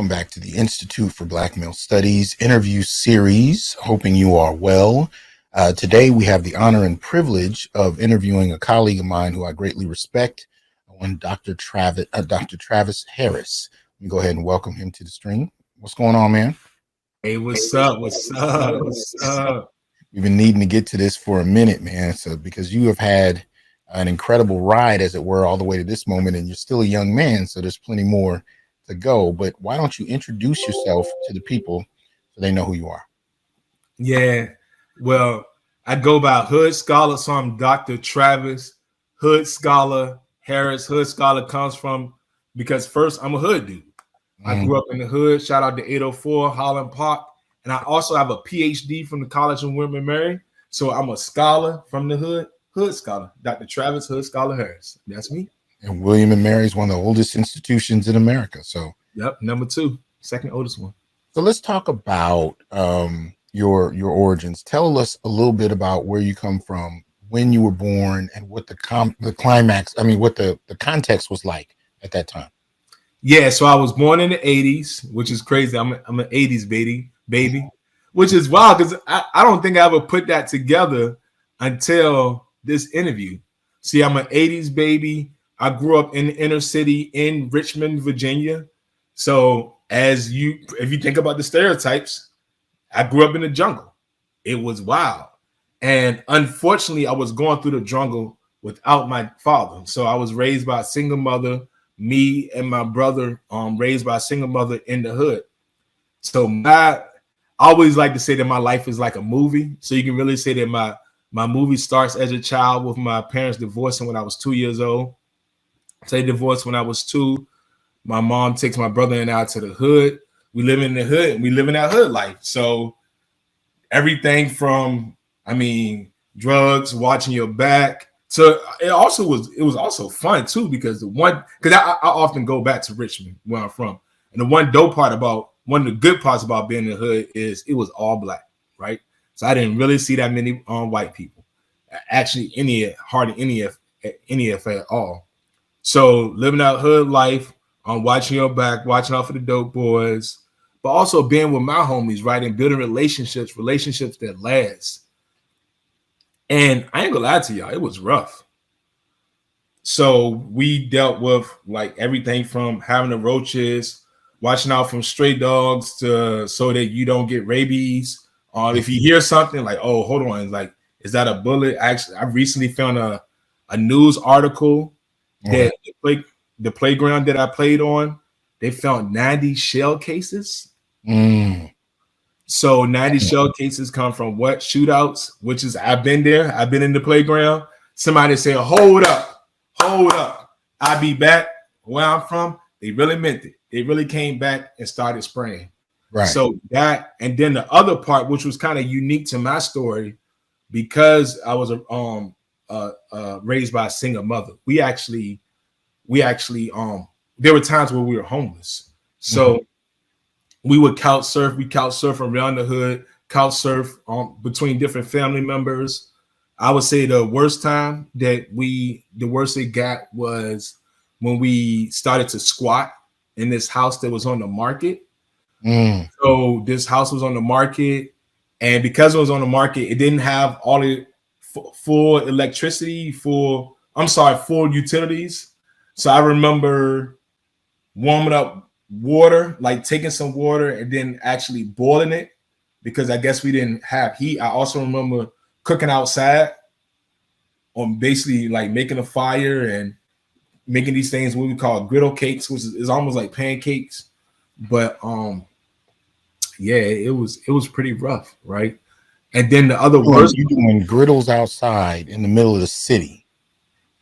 Welcome back to the Institute for Black Male Studies interview series. Hoping you are well. Today we have the honor and privilege of interviewing a colleague of mine who I greatly respect, Dr. Travis Harris. Let me go ahead and welcome him to the stream. What's going on, man? Hey, what's up? What's up? What's up? We've been needing to get to this for a minute, man. So because you have had an incredible ride, as it were, all the way to this moment, and you're still a young man, so there's plenty more to go. But why don't you introduce yourself to the people so they know who you are? Yeah, well, I go by Hood Scholar, so I'm Dr. Travis Hood Scholar Harris. Hood Scholar comes from because first I'm a hood dude. I grew up in the hood. Shout out to 804 Holland Park, and I also have a PhD from the College of William & Mary. So I'm a scholar from the hood. Hood Scholar, Dr. Travis Hood Scholar Harris. That's me. And William & Mary is one of the oldest institutions in America. So yep, number 2, second oldest one. So let's talk about your origins. Tell us a little bit about where you come from, when you were born, and what the climax. I mean, what the context was like at that time. Yeah, so I was born in the 80s, which is crazy. I'm an 80s baby, which is wild because I don't think I ever put that together until this interview. See, I'm an 80s baby. I grew up in the inner city in Richmond, Virginia. So if you think about the stereotypes, I grew up in the jungle. It was wild. And unfortunately, I was going through the jungle without my father. So I was raised by a single mother, me and my brother raised by a single mother in the hood. So I always like to say that my life is like a movie. So you can really say that my movie starts as a child with my parents divorcing when I was 2 years old. So they divorced when I was 2. My mom takes my brother and I to the hood. We live in the hood and we live in that hood life. So everything from, drugs, watching your back. So it was also fun too, because I often go back to Richmond where I'm from. And one of the good parts about being in the hood is it was all black, right? So I didn't really see that many white people. Actually, hardly any at all. So living out hood life, watching your back, watching out for the dope boys, but also being with my homies, right? And building relationships that last. And I ain't gonna lie to y'all, it was rough. So we dealt with like everything from having the roaches, watching out from stray dogs so that you don't get rabies. If you hear something like, oh, hold on, like, is that a bullet? Actually, I recently found a news article that the playground that I played on, they found 90 shell cases. So 90 shell cases come from what? Shootouts, which is I've been there. I've been in the playground. Somebody said, hold up. I'll be back where I'm from. They really meant it. They really came back and started spraying. Right. So that, and then the other part, which was kind of unique to my story, because I was raised by a single mother. We actually there were times where we were homeless. So we would couch surf. We couch surf around the hood, couch surf between different family members. I would say the worst it got was when we started to squat in this house that was on the market. So this house was on the market, and because it was on the market, it didn't have all the full electricity, full utilities. So I remember warming up water, like taking some water and then actually boiling it, because I guess we didn't have heat. I also remember cooking outside on basically like making a fire and making these things what we call griddle cakes, which is almost like pancakes. But yeah, it was pretty rough, right? And then the other worst, you doing griddles outside in the middle of the city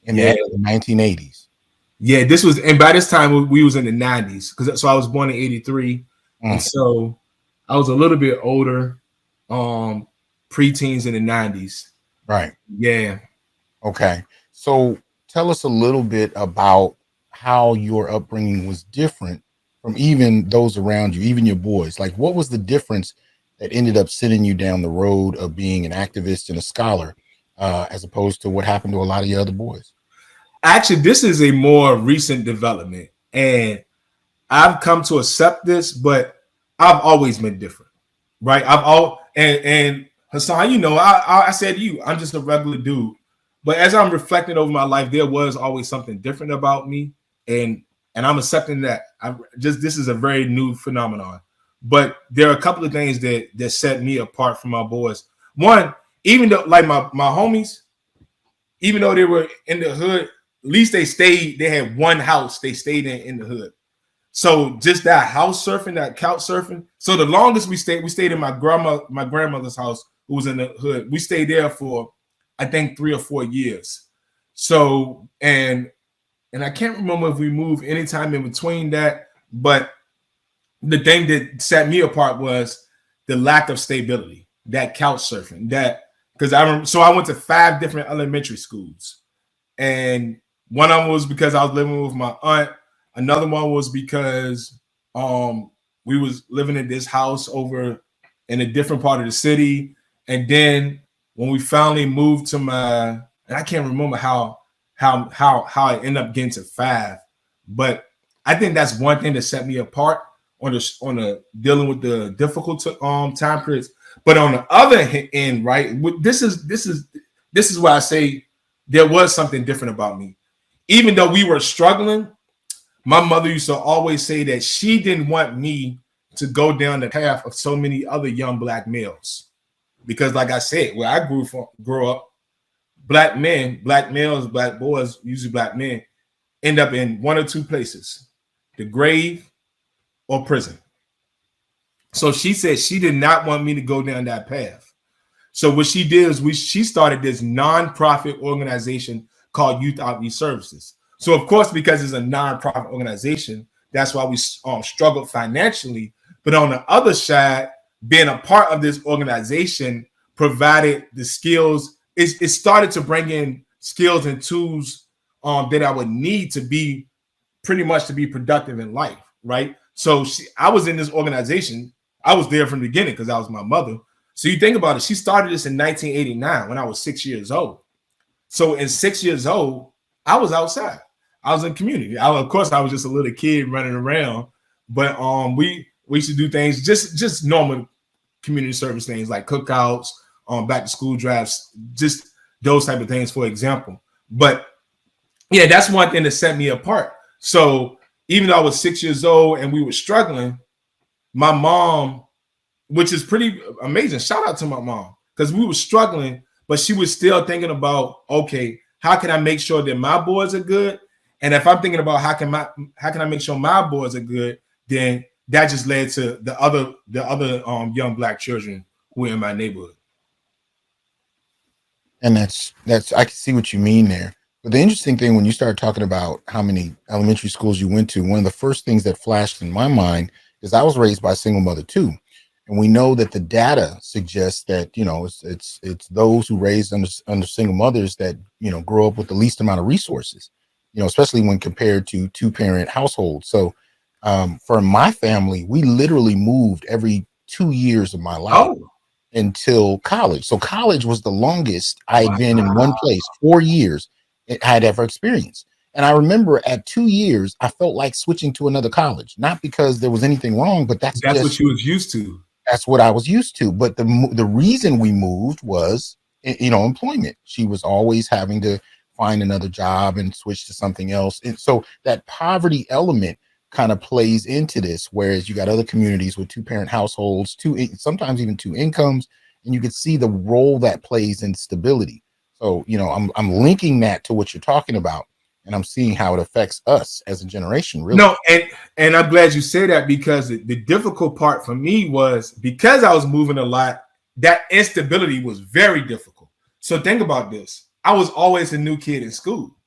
in the 1980s. Yeah, this was, and by this time we was in the 90s, so I was born in 83, and so I was a little bit older, preteens in the 90s. Right. Yeah. Okay. So tell us a little bit about how your upbringing was different from even those around you, even your boys. Like, what was the difference that ended up sending you down the road of being an activist and a scholar, as opposed to what happened to a lot of your other boys? Actually, this is a more recent development, and I've come to accept this, but I've always been different, right? I've all and Hassan, you know, I said to you, I'm just a regular dude. But as I'm reflecting over my life, there was always something different about me, and I'm accepting that. This is a very new phenomenon. But there are a couple of things that set me apart from my boys. One, even though like my homies, even though they were in the hood, at least they had one house they stayed in the hood. So just that house surfing, that couch surfing. So the longest we stayed in my grandmother's house, who was in the hood. We stayed there for, I think, 3 or 4 years. So and I can't remember if we moved anytime in between that, but the thing that set me apart was the lack of stability, that couch surfing, because I went to 5 different elementary schools, and one of them was because I was living with my aunt. Another one was because we was living in this house over in a different part of the city. And then when we finally moved to and I can't remember how I ended up getting to 5, but I think that's one thing that set me apart on the dealing with the difficult time periods. But on the other end, right, this is why I say there was something different about me. Even though we were struggling, my mother used to always say that she didn't want me to go down the path of so many other young black males. Because like I said, where I grew up, black males, black boys, usually black men, end up in one or two places, the grave or prison. So she said she did not want me to go down that path. So what she did is she started this nonprofit organization called Youth Outreach Services. So of course, because it's a nonprofit organization, that's why we struggled financially. But on the other side, being a part of this organization provided the skills. It started to bring in skills and tools that I would need to be productive in life, right? So I was in this organization. I was there from the beginning because I was my mother. So you think about it. She started this in 1989 when I was 6 years old. So in 6 years old, I was outside. I was in community. Of course, I was just a little kid running around, but we used to do things just normal community service things like cookouts, back to school drives, just those type of things, for example. But yeah, that's one thing that set me apart. So even though I was 6 years old and we were struggling, my mom, which is pretty amazing, shout out to my mom, because we were struggling, but she was still thinking about, okay, how can I make sure that my boys are good? And if I'm thinking about how can I make sure my boys are good, then that just led to the other young black children who were in my neighborhood. And that's I can see what you mean there. But the interesting thing, when you start talking about how many elementary schools you went to, one of the first things that flashed in my mind is I was raised by a single mother too. And we know that the data suggests that, you know, it's those who raised under single mothers that, you know, grow up with the least amount of resources, you know, especially when compared to 2-parent households. So for my family, we literally moved every 2 years of my life until college. So college was the longest I had been in one place, 4 years I had ever experienced. And I remember at 2 years, I felt like switching to another college, not because there was anything wrong, but that's what you was used to. That's what I was used to. But the reason we moved was, you know, employment. She was always having to find another job and switch to something else. And so that poverty element kind of plays into this, whereas you got other communities with 2-parent households, sometimes even 2 incomes, and you can see the role that plays in stability. So, you know, I'm linking that to what you're talking about, and I'm seeing how it affects us as a generation, really. No, and I'm glad you say that, because the difficult part for me was because I was moving a lot, that instability was very difficult. So think about this. I was always a new kid in school,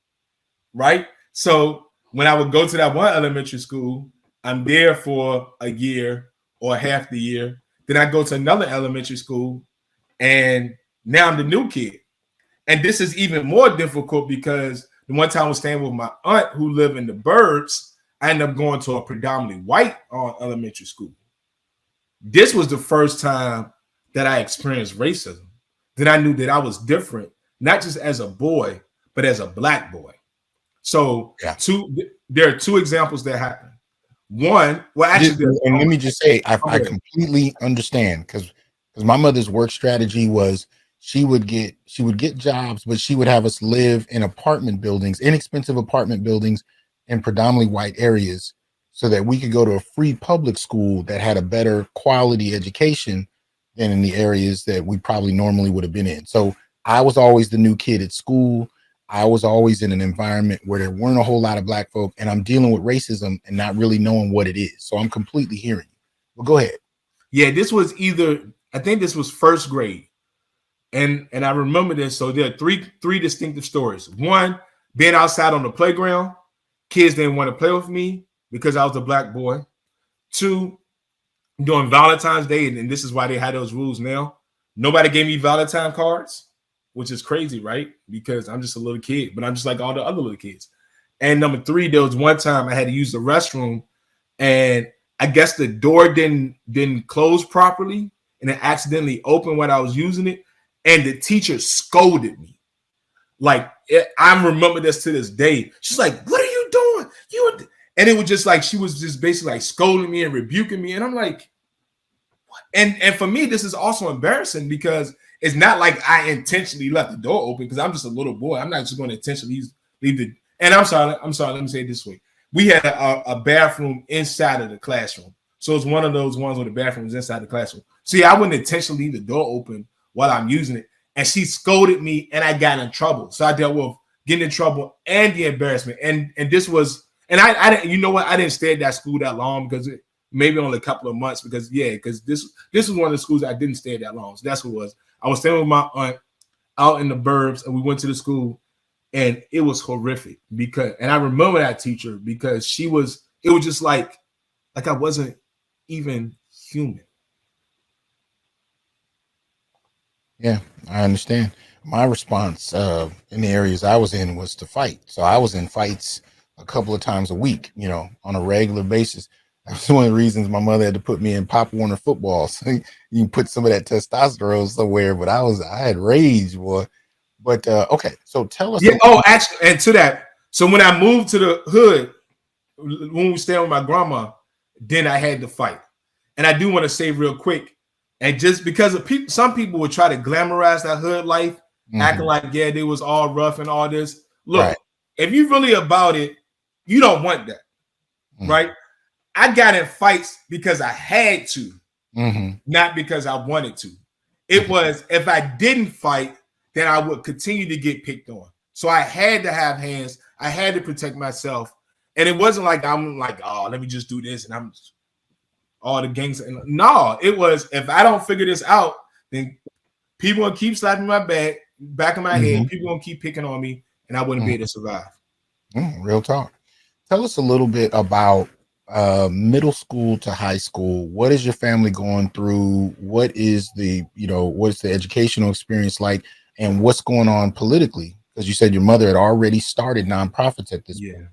right? So when I would go to that one elementary school, I'm there for a year or half the year. Then I go to another elementary school, and now I'm the new kid. And this is even more difficult because the one time I was staying with my aunt who lived in the burbs, I ended up going to a predominantly white elementary school. This was the first time that I experienced racism, that I knew that I was different, not just as a boy, but as a black boy. So there are 2 examples that happened. One, well, actually, And let me just say, I completely understand because my mother's work strategy was she would get jobs, but she would have us live in apartment buildings, inexpensive apartment buildings in predominantly white areas, so that we could go to a free public school that had a better quality education than in the areas that we probably normally would have been in. So I was always the new kid at school. I was always in an environment where there weren't a whole lot of black folk, and I'm dealing with racism and not really knowing what it is. So I'm completely hearing you. Well, go ahead. Yeah, this was I think this was first grade. And I remember this. So there are three distinctive stories. One, being outside on the playground, kids didn't want to play with me because I was a black boy. Two, during Valentine's Day, and this is why they had those rules now. Nobody gave me Valentine cards, which is crazy, right? Because I'm just a little kid, but I'm just like all the other little kids. And number three, there was one time I had to use the restroom, and I guess the door didn't close properly, and it accidentally opened when I was using it, and the teacher scolded me. Like, I remember this to this day. She's like, "What are you doing? And it was just like she was just basically like scolding me and rebuking me, and I'm like, what? And for me, this is also embarrassing because it's not like I intentionally left the door open because I'm just a little boy. I'm not just going to intentionally leave the. And I'm sorry. Let me say it this way: we had a bathroom inside of the classroom, so it's one of those ones where the bathroom is inside the classroom. See, I wouldn't intentionally leave the door open while I'm using it, and she scolded me, and I got in trouble. So I dealt with getting in trouble and the embarrassment, and this was. And I didn't, you know what? I didn't stay at that school that long because maybe only a couple of months because this was one of the schools I didn't stay at that long. So that's what it was. I was staying with my aunt out in the burbs, and we went to the school, and it was horrific and I remember that teacher because it was just like I wasn't even human. Yeah, I understand. My response in the areas I was in was to fight. So I was in fights a couple of times a week, on a regular basis. That's one of the reasons my mother had to put me in Pop Warner football. So you can put some of that testosterone somewhere, but I had rage, boy. But okay, so tell us. Yeah. Actually, and to that, so when I moved to the hood, when we stayed with my grandma, then I had to fight. And I do want to say real quick, and just because of some people would try to glamorize that hood life, acting like they was all rough and all this. Look, if you really about it, you don't want that, right? I got in fights because I had to, not because I wanted to. It was if I didn't fight, then I would continue to get picked on. So I had to have hands. I had to protect myself. And it wasn't like I'm like, oh, let me just do this and I'm all the gangs. No, it was if I don't figure this out, then people will keep slapping my back of my head. People will keep picking on me, and I wouldn't be able to survive. Real talk. Tell us a little bit about middle school to high school. What is your family going through? What is the educational experience like, and what's going on politically? Because you said your mother had already started nonprofits at this point.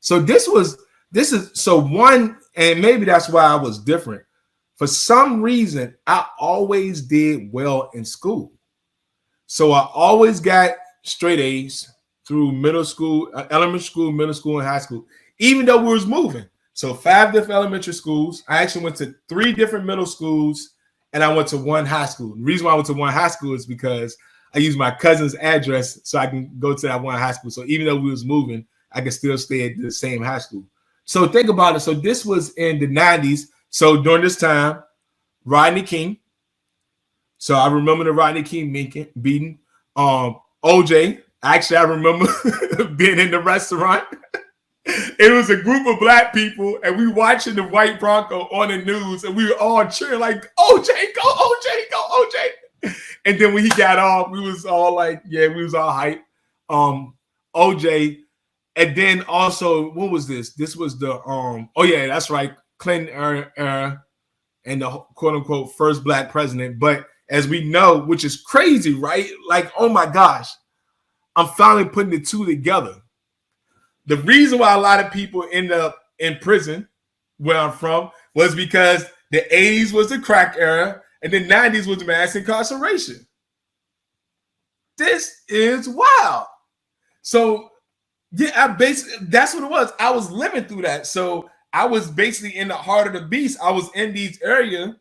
So this is so one, and maybe that's why I was different. For some reason, I always did well in school. So I always got straight A's through middle school, elementary school, middle school, and high school, even though we was moving. So 5 different elementary schools. I actually went to 3 different middle schools, and I went to 1 high school. The reason why I went to 1 high school is because I used my cousin's address so I can go to that 1 high school. So even though we was moving, I could still stay at the same high school. So think about it. So this was in the 90s. So during this time, Rodney King. So I remember the Rodney King beating. OJ. Actually, I remember being in the restaurant. It was a group of black people, and we watching the white Bronco on the news, and we were all cheering like, OJ, go, OJ, go, OJ. And then when he got off, we was all like, we was all hype. OJ. And then also, what was this? This was the that's right, Clinton era and the quote unquote first black president. But as we know, which is crazy, right? Like, oh my gosh, I'm finally putting the two together. The reason why a lot of people end up in prison where I'm from was because the 80s was the crack era and the 90s was mass incarceration. This is wild. So yeah, that's what it was. I was living through that. So I was basically in the heart of the beast. I was in these areas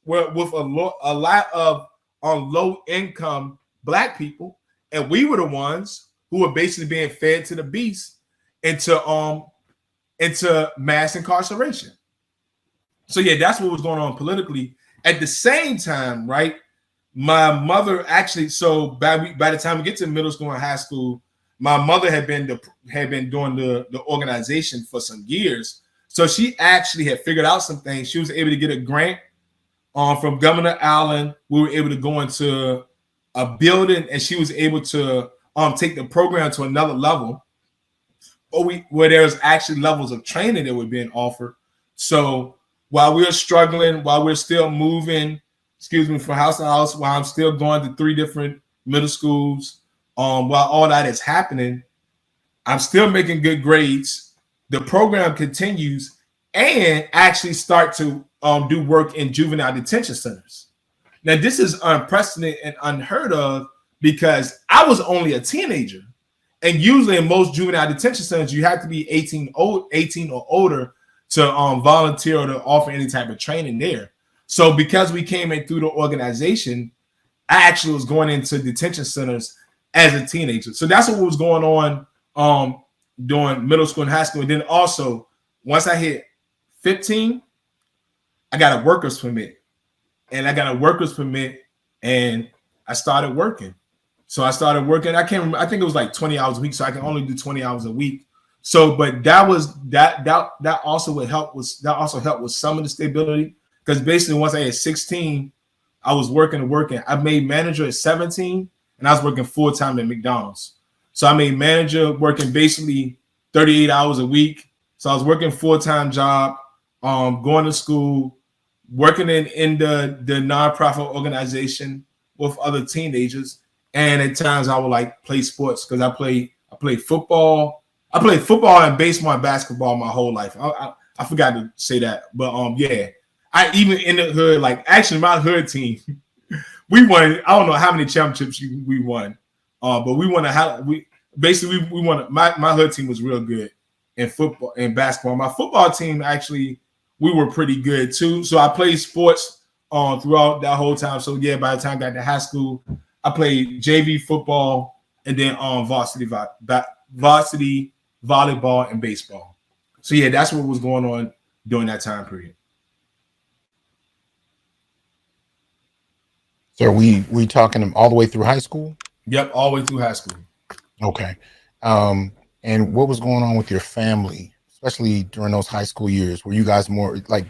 where with a lot of low income Black people, and we were the ones who were basically being fed to the beast into mass incarceration. So yeah, that's what was going on politically. At the same time, right? My mother actually, so by the time we get to middle school and high school, my mother had been doing the organization for some years. So she actually had figured out some things. She was able to get a grant from Governor Allen. We were able to go into a building, and she was able to take the program to another level, where there's actually levels of training that were being offered. So while we're struggling, while we're still moving, from house to house, while I'm still going to 3 different middle schools, while all that is happening, I'm still making good grades. The program continues, and actually start to do work in juvenile detention centers. Now, this is unprecedented and unheard of, because I was only a teenager. And usually in most juvenile detention centers, you have to be 18 or older to volunteer or to offer any type of training there. So because we came in through the organization, I actually was going into detention centers as a teenager. So that's what was going on during middle school and high school. And then also, once I hit 15, I got a worker's permit. And I started working. So I started working. I think it was like 20 hours a week. So I can only do 20 hours a week. So, but that also helped with some of the stability. Because basically, once I hit 16, I was working. I made manager at 17, and I was working full-time at McDonald's. So I made manager, working basically 38 hours a week. So I was working full-time job, going to school, working in the nonprofit organization with other teenagers. And at times I would like play sports, because I played football. I played football and baseball and basketball my whole life. I forgot to say that. But yeah. I even in the hood, like actually my hood team, we won. I don't know how many championships we won, but we won we won. My hood team was real good in football and basketball. My football team, actually, we were pretty good too. So I played sports throughout that whole time. So yeah, by the time I got to high school, I played JV football and then varsity volleyball and baseball. So yeah, that's what was going on during that time period. So we talking all the way through high school? Yep, all the way through high school. Okay. And what was going on with your family, especially during those high school years? Were you guys more like,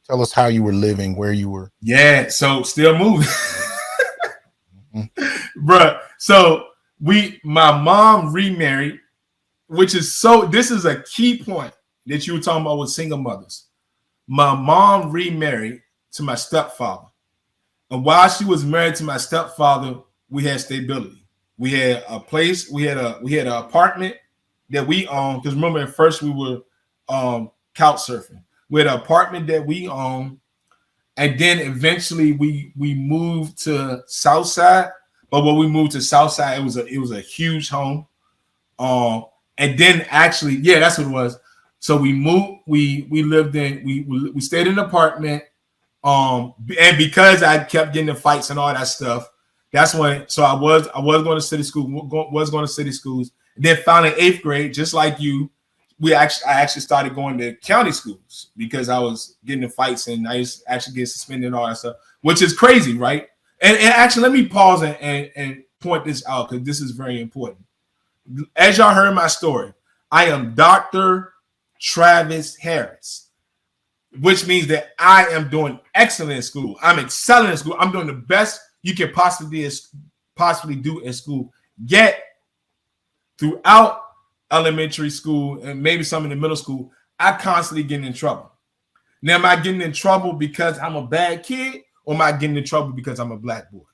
tell us how you were living, where you were? Yeah, so still moving. Bruh. So my mom remarried, this is a key point that you were talking about with single mothers. My mom remarried to my stepfather. And while she was married to my stepfather, we had stability. We had a place, we had an apartment that we owned. Because remember, at first we were couch surfing. We had an apartment that we owned, and then eventually we moved to Southside. But when we moved to Southside, it was a huge home. And then actually, yeah, that's what it was. So we moved. We lived in. We stayed in an apartment. And because I kept getting in fights and all that stuff, that's when. So I was going to city school. Was going to city schools. Then finally 8th grade, just like you, I actually started going to county schools because I was getting in fights and I used to actually get suspended and all that stuff, which is crazy, right? And actually, let me pause and point this out, because this is very important. As y'all heard my story, I am Dr. Travis Harris, which means that I am doing excellent in school. I'm excelling in school. I'm doing the best you can possibly do in school. Yet, throughout elementary school and maybe some in the middle school, I constantly getting in trouble. Now, am I getting in trouble because I'm a bad kid, or am I getting in trouble because I'm a black boy?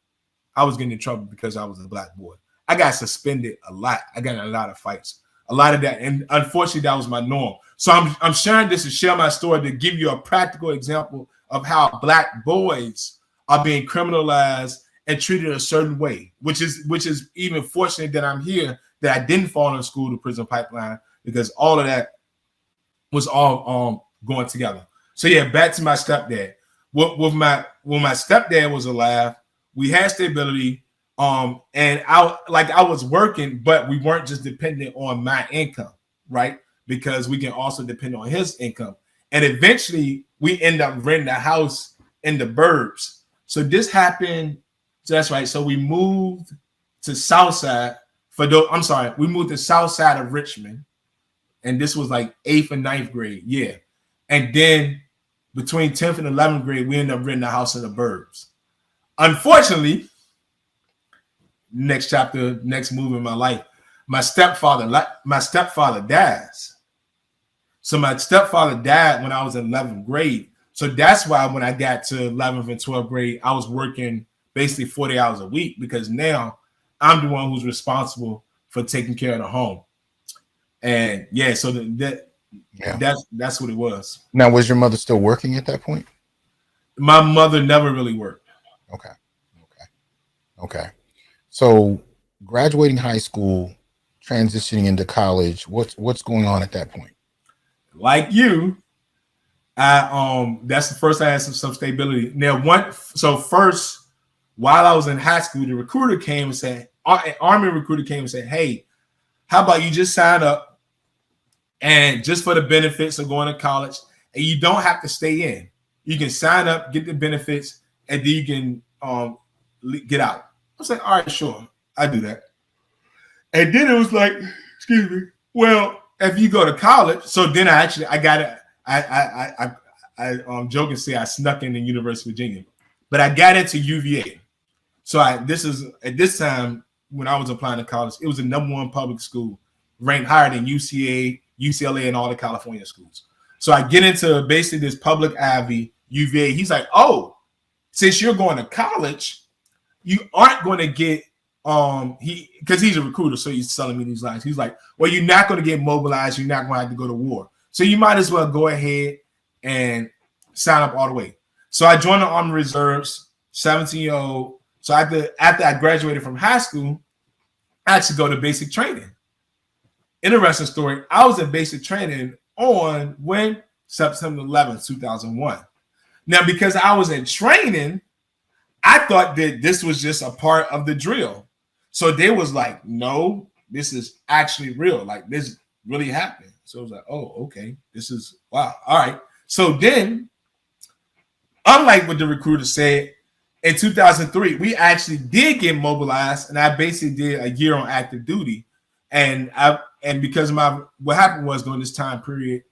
I was getting in trouble because I was a black boy. I got suspended a lot. I got in a lot of fights, a lot of that. And unfortunately, that was my norm. So I'm sharing this to share my story to give you a practical example of how black boys are being criminalized and treated a certain way, which is even fortunate that I'm here, that I didn't fall in school to prison pipeline, because all of that was all going together. So yeah, back to my stepdad. When my stepdad was alive, we had stability. And I was working, but we weren't just dependent on my income, right? Because we can also depend on his income. And eventually we end up renting a house in the burbs. So this happened. So that's right. So we moved to Southside we moved to South Side of Richmond. And this was like 8th and 9th grade. Yeah. And then between 10th and 11th grade, we ended up renting a house in the burbs. Unfortunately, next chapter, next move in my life, my stepfather dies. So my stepfather died when I was in 11th grade. So that's why when I got to 11th and 12th grade, I was working basically 40 hours a week, because now I'm the one who's responsible for taking care of the home. And yeah, so that's what it was. Now, was your mother still working at that point? My mother never really worked. Okay. So graduating high school, transitioning into college, what's going on at that point? Like you, that's the first I had some stability. Now, first, while I was in high school, the recruiter came and said, an Army recruiter came and said, hey, how about you just sign up, and just for the benefits of going to college, and you don't have to stay in. You can sign up, get the benefits, and then you can get out. I was like, all right, sure, I do that. And then it was like, excuse me, well, if you go to college, so then I joke and say I snuck in the University of Virginia, but I got into UVA. So at this time when I was applying to college, it was the #1 public school, ranked higher than UCA, UCLA, and all the California schools. So I get into basically this public Ivy, UVA. He's like, oh, since you're going to college, you aren't going to get because he's a recruiter, so he's telling me these lines. He's like, well, you're not going to get mobilized. You're not going to have to go to war. So you might as well go ahead and sign up all the way. So I joined the Army Reserves, 17-year-old. So after I graduated from high school, I had to go to basic training. Interesting story. I was in basic training on September 11th, 2001. Now, because I was in training, I thought that this was just a part of the drill. So they was like, no, this is actually real. Like, this really happened. So I was like, oh, okay. This is, wow. All right. So then, unlike what the recruiter said, in 2003, we actually did get mobilized, and I basically did a year on active duty. And because what happened was, during this time period,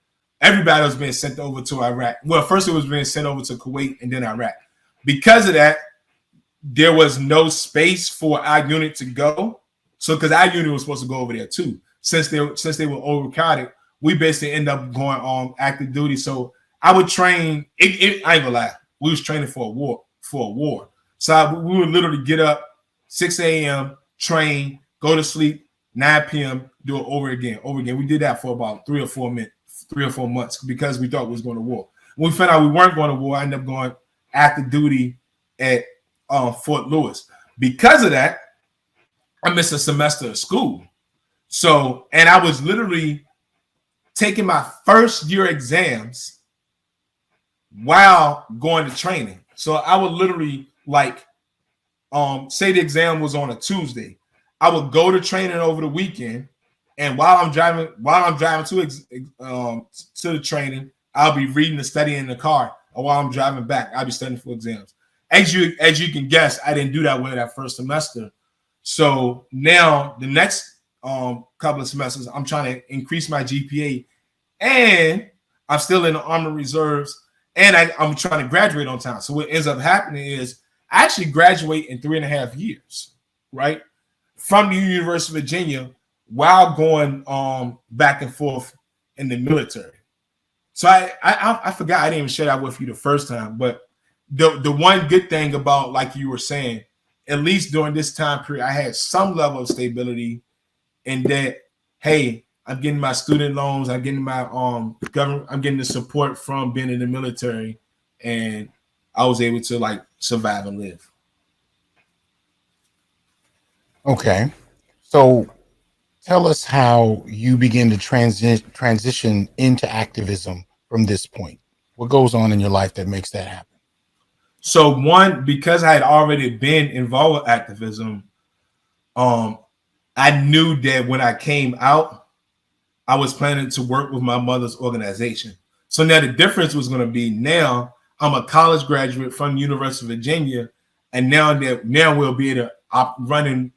everybody was being sent over to Iraq. Well, first it was being sent over to Kuwait and then Iraq. Because of that, there was no space for our unit to go. So because our unit was supposed to go over there too. Since they were overcrowded, we basically end up going on active duty. So I would train, I ain't gonna lie, we was training for a war. So we would literally get up 6 a.m., train, go to sleep, 9 p.m., do it over again. We did that for about 3 or 4 months because we thought we was going to war. When we found out we weren't going to war, I ended up going active duty at Fort Lewis. Because of that, I missed a semester of school. So, and I was literally taking my first year exams while going to training. So I would literally say the exam was on a Tuesday. I would go to training over the weekend, and while I'm driving to the training, I'll be reading and studying in the car. Or while I'm driving back, I'll be studying for exams. As you can guess, I didn't do that well that first semester. So now the next couple of semesters, I'm trying to increase my GPA, and I'm still in the Army Reserves, and I'm trying to graduate on time. So what ends up happening is I actually graduate in 3.5 years, right, from the University of Virginia, while going back and forth in the military. So I forgot I didn't even share that with you the first time, but the one good thing about, like you were saying, at least during this time period, I had some level of stability in that, hey, I'm getting my student loans, I'm getting my government, I'm getting the support from being in the military, and I was able to survive and live. Okay. So Tell us how you begin to transition into activism from this point. What goes on in your life that makes that happen? So one, because I had already been involved with activism, I knew that when I came out, I was planning to work with my mother's organization. So now the difference was going to be, now I'm a college graduate from University of Virginia, and now we'll be able to run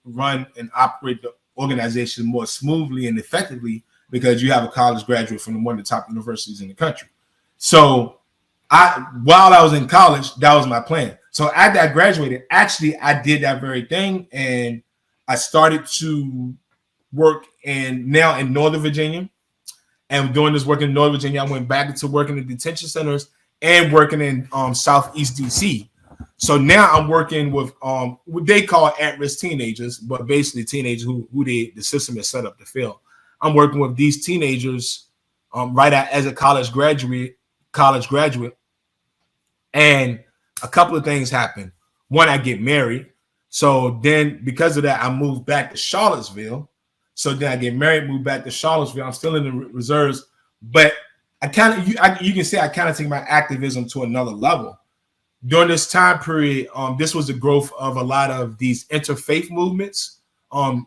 and operate the organization more smoothly and effectively, because you have a college graduate from one of the top universities in the country. So while I was in college, that was my plan. So after I graduated, actually I did that very thing, and I started to work now in Northern Virginia. And doing this work in Northern Virginia, I went back into working in detention centers and working in Southeast DC. So now I'm working with what they call at-risk teenagers, but basically teenagers who the system is set up to fail. I'm working with these teenagers right out as a college graduate, and a couple of things happen. One, I get married. So then because of that, I moved back to Charlottesville. So then I get married, move back to Charlottesville. I'm still in the reserves, but you can say I kind of take my activism to another level. During this time period, this was the growth of a lot of these interfaith movements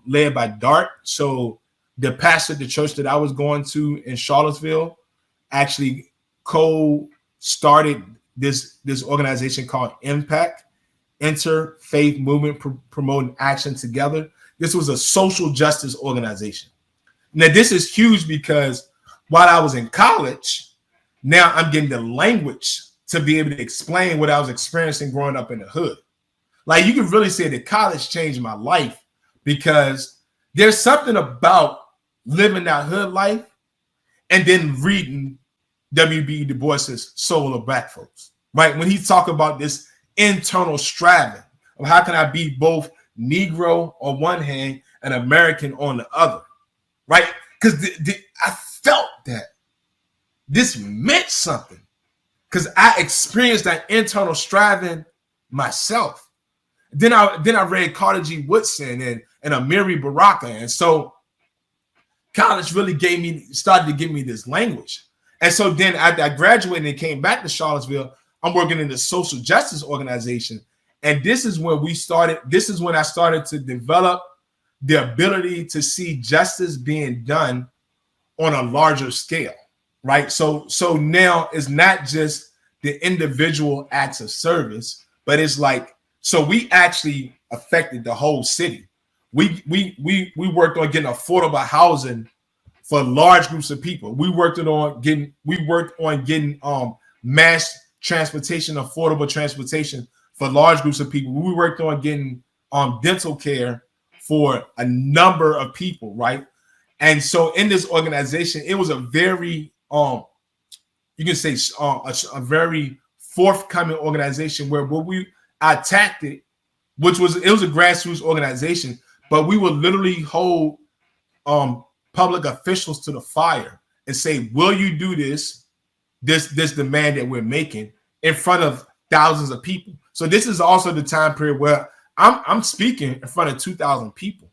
led by DART. So the pastor at the church that I was going to in Charlottesville actually co-started this organization called Impact, Interfaith Movement Promoting Action Together. This was a social justice organization. Now, this is huge because while I was in college, now I'm getting the language to be able to explain what I was experiencing growing up in the hood. Like, you can really say that college changed my life, because there's something about living that hood life and then reading W.B. Du Bois's Soul of Black Folks, right? When he talked about this internal striving of how can I be both Negro on one hand and American on the other, right? Because I felt that this meant something, because I experienced that internal striving myself. Then I read Carter G. Woodson and Amiri Baraka, and so college really started to give me this language. And so then after I graduated and came back to Charlottesville, I'm working in the social justice organization. And this is when I started to develop the ability to see justice being done on a larger scale, right? So now it's not just the individual acts of service, but it's like, so we actually affected the whole city. We worked on getting affordable housing for large groups of people. We worked on getting mass transportation, affordable transportation for large groups of people. We worked on getting dental care for a number of people, right? And so in this organization, it was a very you can say a very forthcoming organization where I attacked it, it was a grassroots organization, but we would literally hold public officials to the fire and say, will you do this demand that we're making in front of thousands of people? So this is also the time period where I'm speaking in front of 2,000 people.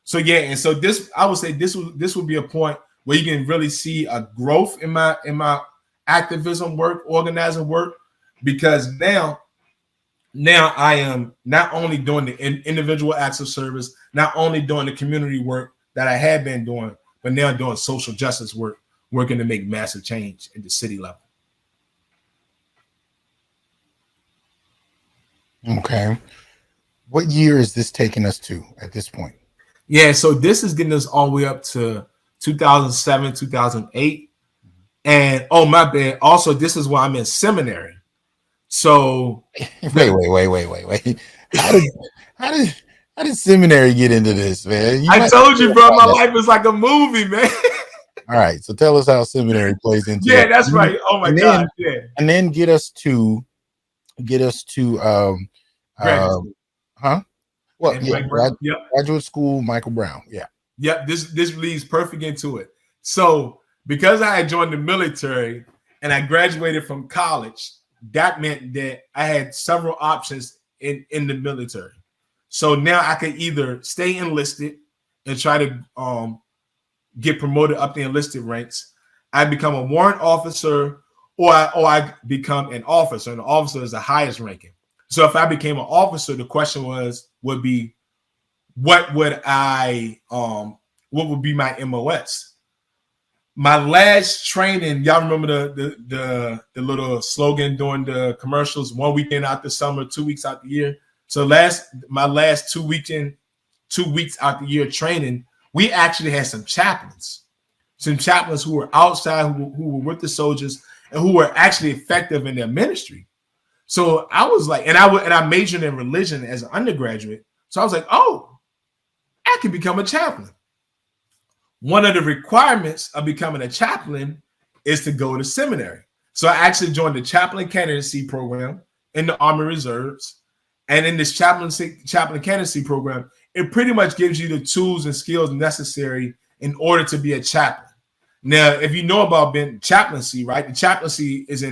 So yeah, and so I would say this would be a point where you can really see a growth in my activism work, organizing work, because now I am not only doing the individual acts of service, not only doing the community work that I had been doing, but now doing social justice work, working to make massive change at the city level. Okay. What year is this taking us to at this point? Yeah, so this is getting us all the way up to 2007, 2008. And oh, my bad. Also, this is why I'm in seminary. So wait. How did seminary get into this, man? I told you, bro, my life is like a movie, man. All right, so tell us how seminary plays into yeah, that. That's right. Oh my God. Yeah. And then get us to Well, yeah, graduate school, Michael Brown. Yeah. Yep. This leads perfect into it. So because I had joined the military and I graduated from college, that meant that I had several options in the military. So now I could either stay enlisted and try to get promoted up the enlisted ranks, I become a warrant officer, or I become an officer. And the officer is the highest ranking. So if I became an officer, the question would be, what would be my MOS? My last training, y'all remember the little slogan during the commercials, 1 weekend out the summer, 2 weeks out the year. So my last 2 weeks out the year training, we actually had some chaplains who were outside, who were with the soldiers, and who were actually effective in their ministry. So I was like, and I majored in religion as an undergraduate. So I was like, oh, I can become a chaplain. One of the requirements of becoming a chaplain is to go to seminary. So I actually joined the chaplain candidacy program in the Army Reserves. And in this chaplain candidacy program, it pretty much gives you the tools and skills necessary in order to be a chaplain. Now, if you know about being chaplaincy, right? The chaplaincy is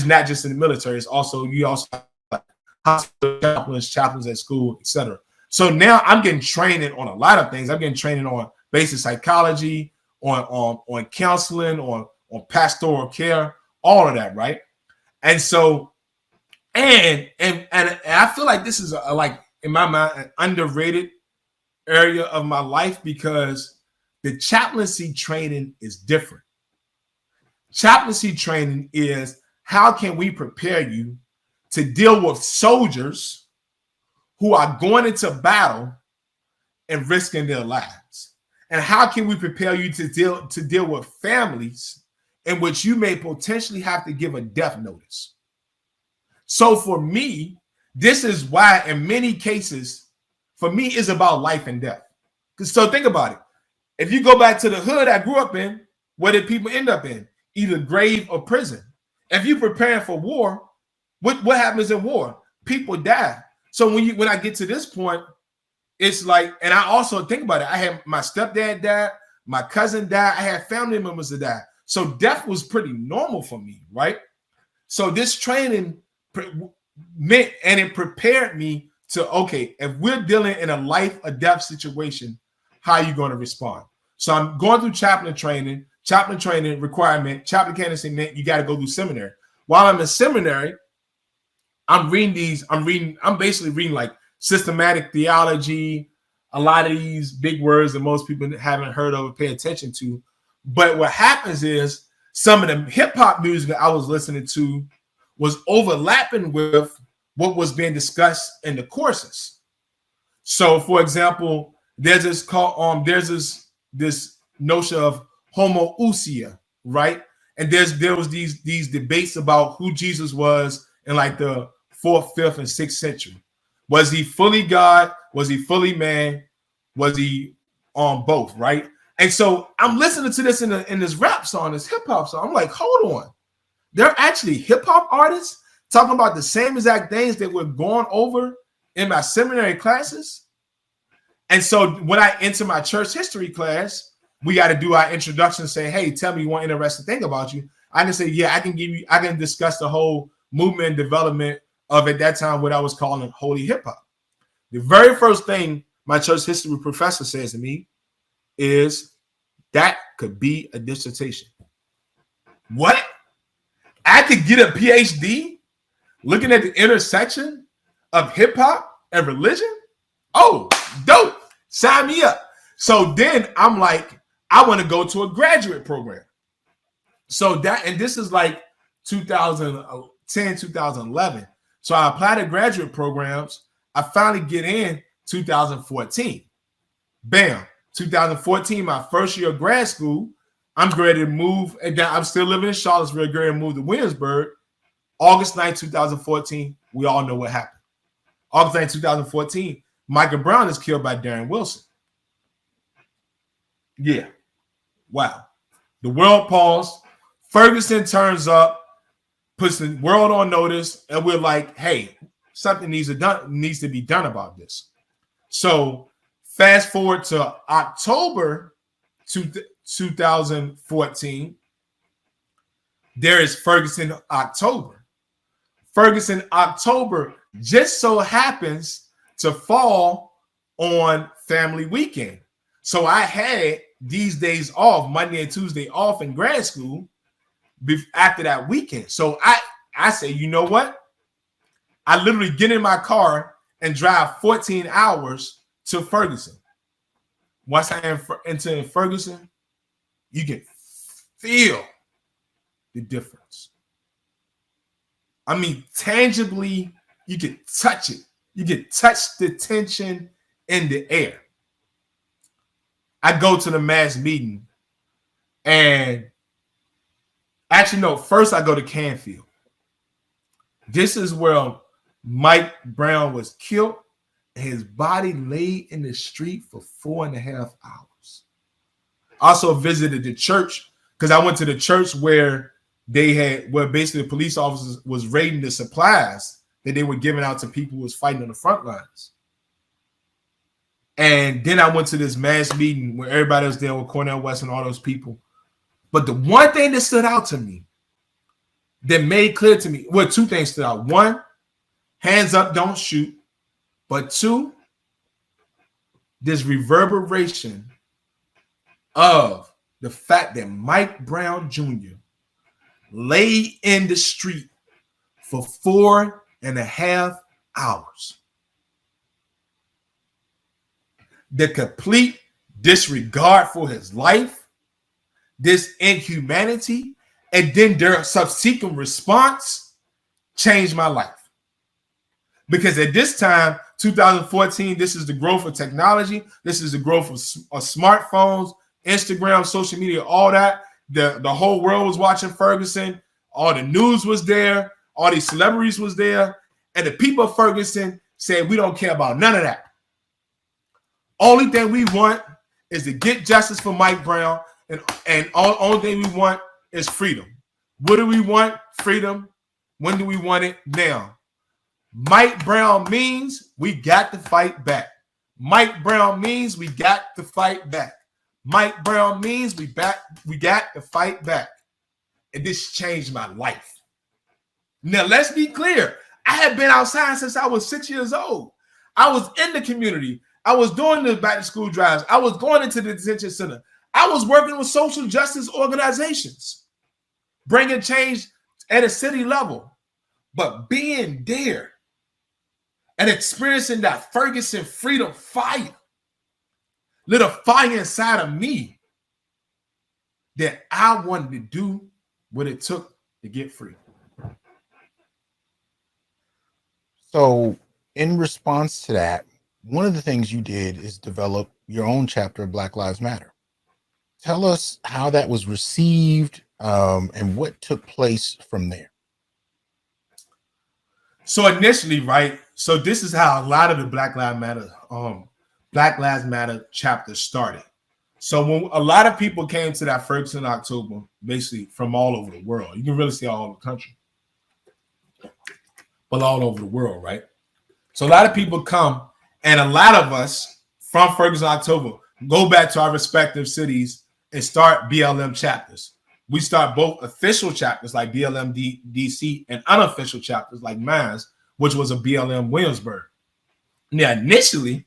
not just in the military. It's also, you also have hospital chaplains at school, etc. So now I'm getting training on a lot of things. I'm getting training on basic psychology, on counseling, on pastoral care, all of that, right? And so, and I feel like this is like, in my mind, an underrated area of my life, because the chaplaincy training is different. Chaplaincy training is, how can we prepare you to deal with soldiers who are going into battle and risking their lives? And how can we prepare you to deal with families in which you may potentially have to give a death notice? So for me, this is why in many cases, for me, it's about life and death. So think about it. If you go back to the hood I grew up in, what did people end up in? Either grave or prison. If you're preparing for war, what happens in war? People die. So when I get to this point, it's like, and I also think about it. I had my stepdad died, my cousin died, I had family members that died. So death was pretty normal for me, right? So this training meant, and it prepared me to, okay, if we're dealing in a life or death situation, how are you going to respond? So I'm going through chaplain training requirement. Chaplain candidacy meant you got to go through seminary. While I'm in seminary, I'm basically reading like systematic theology, a lot of these big words that most people haven't heard of or pay attention to. But what happens is, some of the hip hop music that I was listening to was overlapping with what was being discussed in the courses. So, for example, there's this notion of homoousia, right? And there was these debates about who Jesus was in like the 4th, 5th, and 6th century. Was he fully God? Was he fully man? Was he on both, right? And so I'm listening to this in this rap song, this hip hop song. I'm like, hold on. They're actually hip hop artists talking about the same exact things that we're going over in my seminary classes. And so when I enter my church history class, we got to do our introduction, say, hey, tell me one interesting thing about you. I can say, yeah, I can discuss the whole movement and development of, at that time, what I was calling holy hip hop. The very first thing my church history professor says to me is, that could be a dissertation. What? I could get a PhD looking at the intersection of hip hop and religion? Oh, dope. Sign me up. So then I'm like, I want to go to a graduate program. So this is like 2010, 2011. So I applied to graduate programs. I finally get in 2014. Bam. 2014, my first year of grad school. I'm ready to move. And I'm still living in Charlottesville, ready to move to Williamsburg. August 9, 2014, we all know what happened. August 9, 2014, Michael Brown is killed by Darren Wilson. Yeah. Wow. The world paused. Ferguson turns up, puts the world on notice, and we're like, hey, something needs to be done about this. So fast forward to October 2014, there is Ferguson October. Ferguson October just so happens to fall on family weekend. So I had these days off, Monday and Tuesday off in grad school after that weekend. So I say, you know what? I literally get in my car and drive 14 hours to Ferguson. Once I enter Ferguson, you can feel the difference. I mean, tangibly, you can touch it. You can touch the tension in the air. I go to the mass meeting, and actually, no, first I go to Canfield. This is where Mike Brown was killed, and his body laid in the street for 4.5 hours. Also visited the church, because I went to the church where basically the police officers was raiding the supplies that they were giving out to people who was fighting on the front lines. And then I went to this mass meeting where everybody was there with Cornel West and all those people. But the one thing that stood out to me, that made clear to me, well, two things stood out. One, hands up, don't shoot. But two, this reverberation of the fact that Mike Brown Jr. lay in the street for 4.5 hours. The complete disregard for his life, this inhumanity, and then their subsequent response changed my life. Because at this time, 2014, this is the growth of technology. This is the growth of smartphones, Instagram, social media, all that. The whole world was watching Ferguson. All the news was there. All these celebrities was there. And the people of Ferguson said, we don't care about none of that. Only thing we want is to get justice for Mike Brown. And only thing we want is freedom. What do we want? Freedom. When do we want it? Now. Mike Brown means we got to fight back. Mike Brown means we got to fight back. Mike Brown means we got to fight back. And this changed my life. Now, let's be clear. I have been outside since I was 6 years old. I was in the community. I was doing the back to school drives. I was going into the detention center. I was working with social justice organizations, bringing change at a city level. But being there and experiencing that Ferguson freedom fire lit a fire inside of me that I wanted to do what it took to get free. So in response to that, one of the things you did is develop your own chapter of Black Lives Matter. Tell us how that was received and what took place from there. So initially, right? So this is how a lot of the Black Lives Matter chapter started. So when a lot of people came to that Ferguson October, basically from all over the world, you can really see all over the country, but all over the world, right? So a lot of people come, and a lot of us from Ferguson October go back to our respective cities and start BLM chapters. We start both official chapters like BLM DC and unofficial chapters like mine, which was a BLM Williamsburg. Now, initially,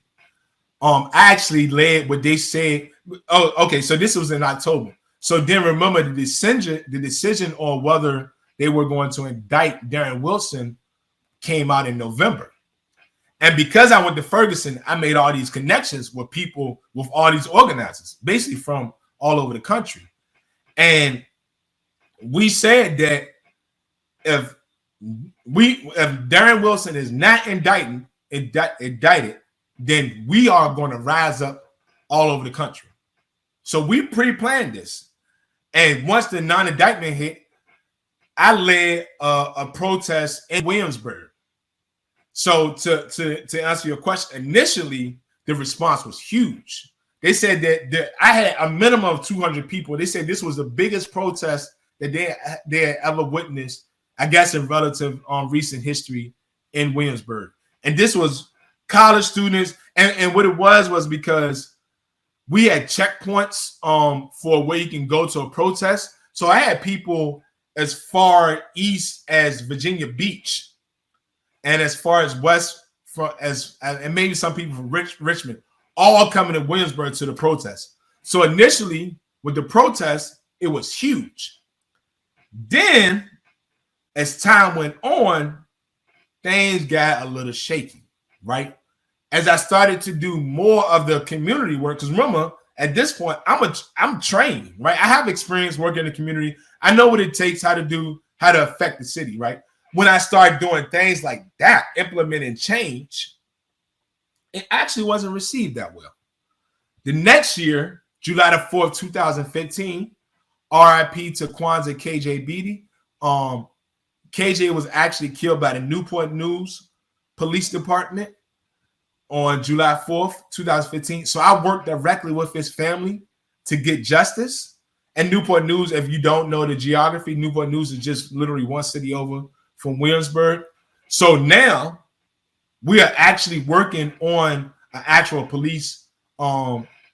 I actually led what they said. Oh, okay, so this was in October. So then remember the decision on whether they were going to indict Darren Wilson came out in November. And because I went to Ferguson, I made all these connections with people, with all these organizers, basically from all over the country. And we said that if Darren Wilson is not indicted, then we are going to rise up all over the country. So we pre-planned this. And once the non-indictment hit, I led a protest in Williamsburg. So to answer your question, initially, the response was huge. They said that I had a minimum of 200 people. They said this was the biggest protest that they had ever witnessed, I guess, in relative recent history in Williamsburg. And this was college students. And what it was because we had checkpoints for where you can go to a protest. So I had people as far east as Virginia Beach and as far as west and maybe some people from Richmond, all coming to Williamsburg to the protest. So initially with the protest, it was huge. Then as time went on, things got a little shaky, right? As I started to do more of the community work, because remember, at this point, I'm trained, right? I have experience working in the community. I know what it takes, how to affect the city, right? When I started doing things like that, implementing change, it actually wasn't received that well. The next year, July the 4th, 2015, RIP to Kwanzaa KJ Beatty. KJ was actually killed by the Newport News Police Department on July 4th, 2015. So I worked directly with his family to get justice. And Newport News, if you don't know the geography, Newport News is just literally one city over from Williamsburg. So now we are actually working on an actual police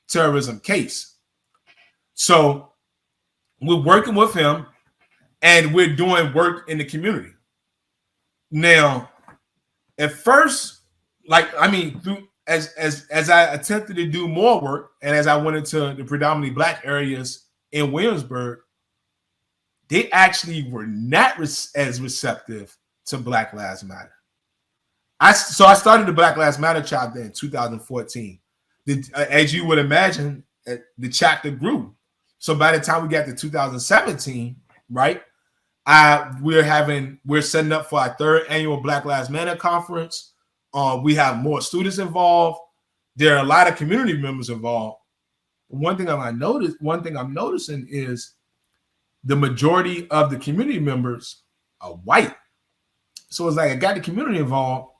terrorism case. So we're working with him and we're doing work in the community. Now, at first, as I attempted to do more work and as I went into the predominantly Black areas in Williamsburg, they actually were not as receptive to Black Lives Matter. So I started the Black Lives Matter chapter in 2014. As you would imagine, the chapter grew. So by the time we got to 2017, right, we're setting up for our third annual Black Lives Matter conference. We have more students involved. There are a lot of community members involved. One thing I'm noticing is the majority of the community members are white. So it's like I got the community involved,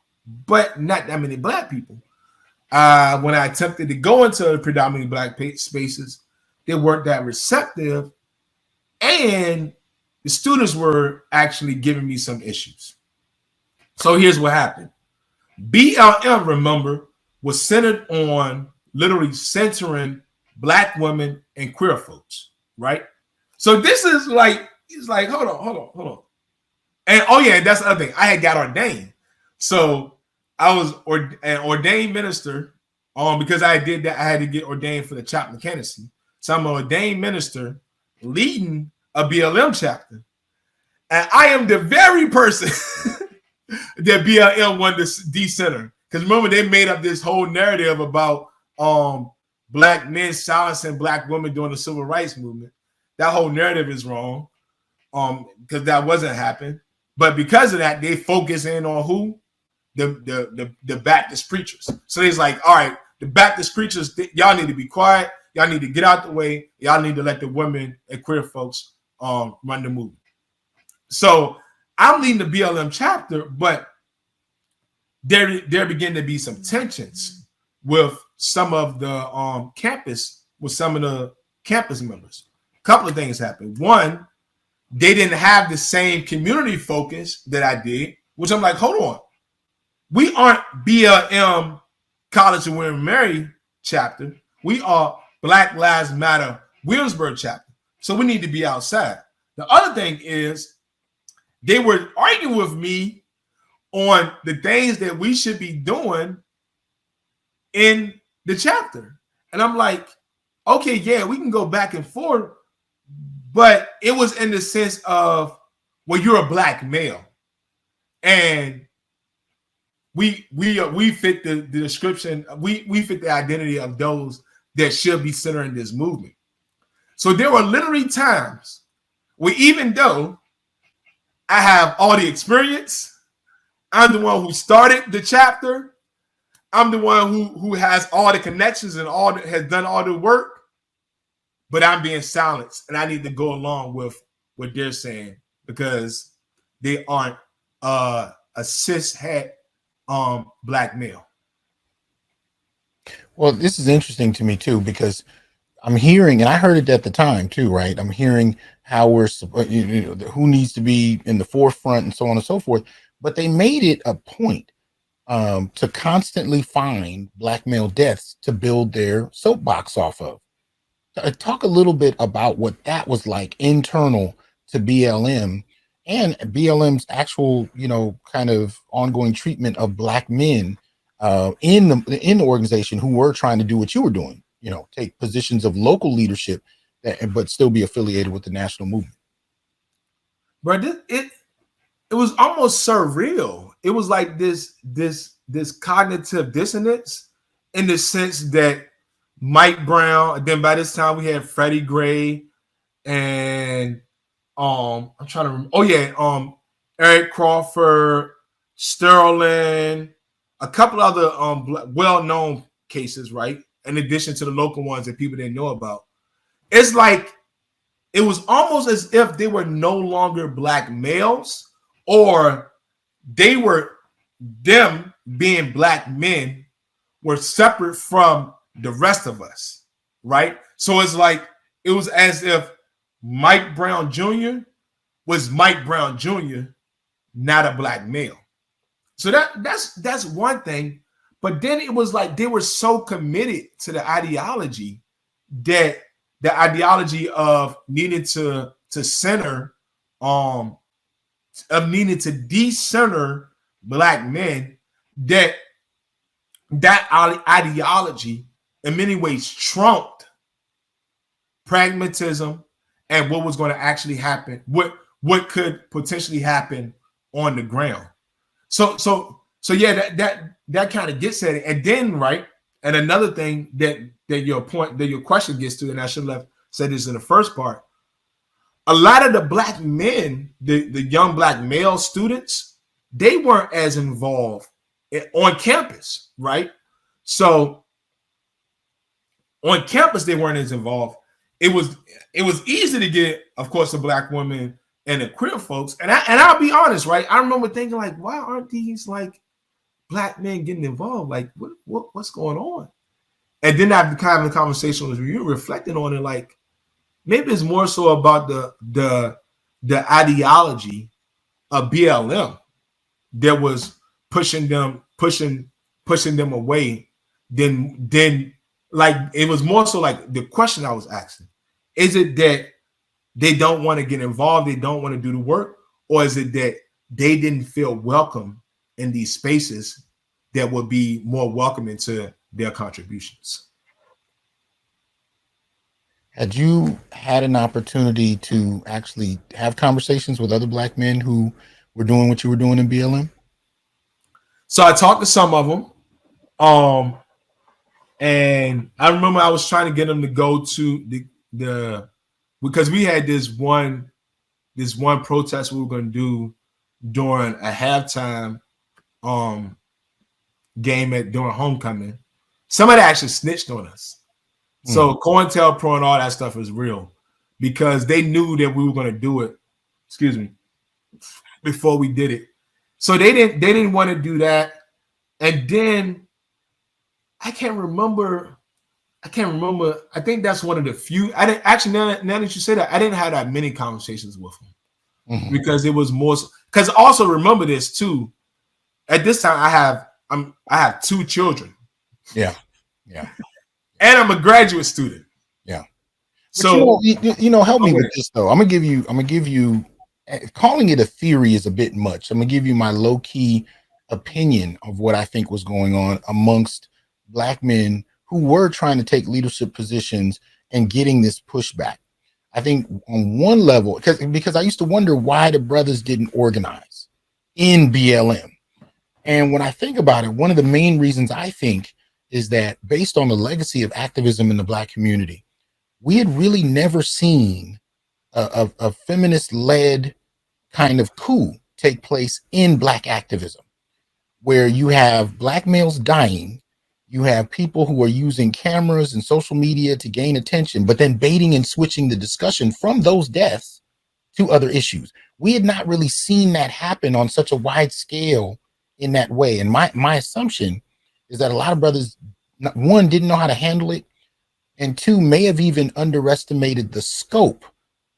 but not that many Black people. When I attempted to go into predominantly Black spaces, they weren't that receptive, and the students were actually giving me some issues. So here's what happened. BLM, remember, was centered on literally centering Black women and queer folks, right? So this is like, it's like, hold on. And oh yeah, that's the other thing. I had got ordained. So I was an ordained minister. Because I did that, I had to get ordained for the chaplain candidacy. So I'm an ordained minister leading a BLM chapter. And I am the very person that BLM wanted to decenter. Because remember, they made up this whole narrative about Black men silencing Black women during the civil rights movement. That whole narrative is wrong, because that wasn't happening. But because of that, they focus in on who? The Baptist preachers. So it's like, all right, the Baptist preachers, y'all need to be quiet. Y'all need to get out the way. Y'all need to let the women and queer folks run the movement. So I'm leading the BLM chapter, but there begin to be some tensions with some of the campus members. A couple of things happened. One, they didn't have the same community focus that I did, which I'm like, hold on. We aren't BLM College of William Mary chapter. We are Black Lives Matter Williamsburg chapter. So we need to be outside. The other thing is they were arguing with me on the things that we should be doing in the chapter. And I'm like, okay, yeah, we can go back and forth. But it was in the sense of, well, you're a Black male. And we fit the description, we fit the identity of those that should be centering this movement. So there were literally times where, even though I have all the experience, I'm the one who started the chapter, I'm the one who has all the connections and has done all the work, but I'm being silenced, and I need to go along with what they're saying because they aren't a cishet Black male. Well, this is interesting to me too, because I'm hearing, and I heard it at the time too, right? I'm hearing how we're, who needs to be in the forefront and so on and so forth. But they made it a point to constantly find Black male deaths to build their soapbox off of. Talk a little bit about what that was like internal to BLM and BLM's actual, kind of ongoing treatment of Black men in the organization who were trying to do what you were doing. take positions of local leadership but still be affiliated with the national movement? But it was almost surreal. It was like this cognitive dissonance in the sense that Mike Brown, and then by this time we had Freddie Gray, and I'm trying to remember. Eric Crawford, Sterling, a couple other well-known cases, right? In addition to the local ones that people didn't know about. It's like it was almost as if they were no longer black males, or them being black men were separate from the rest of us, right? So it's like it was as if Mike Brown Jr. was Mike Brown Jr., not a black male. So that's one thing. But then it was like they were so committed to the ideology that the ideology of needing to center, of needing to decenter black men, that ideology in many ways trumped pragmatism and what was going to actually happen, what could potentially happen on the ground. So yeah, that kind of gets at it. And then, right, and another thing that your question gets to, and I should have said this in the first part, a lot of the black men, the young black male students, they weren't as involved on campus, right? So on campus, they weren't as involved. It was easy to get, of course, a black woman and the queer folks. And I'll be honest, right? I remember thinking, like, why aren't these like black men getting involved? Like, what's going on? And then after kind of the conversation with you, reflecting on it, like maybe it's more so about the ideology of BLM that was pushing them away. Then like it was more so like the question I was asking: is it that they don't want to get involved, they don't want to do the work, or is it that they didn't feel welcome in these spaces that would be more welcoming to their contributions? Had you had an opportunity to actually have conversations with other black men who were doing what you were doing in BLM? So I talked to some of them, and I remember I was trying to get them to go to the because we had this one protest we were going to do during a halftime game during homecoming. Somebody actually snitched on us. So COINTELPRO and all that stuff is real because they knew that we were going to do it. Excuse me. Before we did it, so they didn't want to do that. And then I can't remember. I think that's one of the few. I didn't actually. Now that you say that, I didn't have that many conversations with them because it was more. Because also remember this too. At this time, I have 2 children. Yeah. And I'm a graduate student. Yeah. But so help me with this though. I'm gonna give you. Calling it a theory is a bit much. I'm gonna give you my low key opinion of what I think was going on amongst black men who were trying to take leadership positions and getting this pushback. I think on one level, because I used to wonder why the brothers didn't organize in BLM. And when I think about it, one of the main reasons I think is that based on the legacy of activism in the black community, we had really never seen a feminist-led kind of coup take place in black activism, where you have black males dying, you have people who are using cameras and social media to gain attention, but then baiting and switching the discussion from those deaths to other issues. We had not really seen that happen on such a wide scale in that way. And my assumption is that a lot of brothers, one, didn't know how to handle it, and 2, may have even underestimated the scope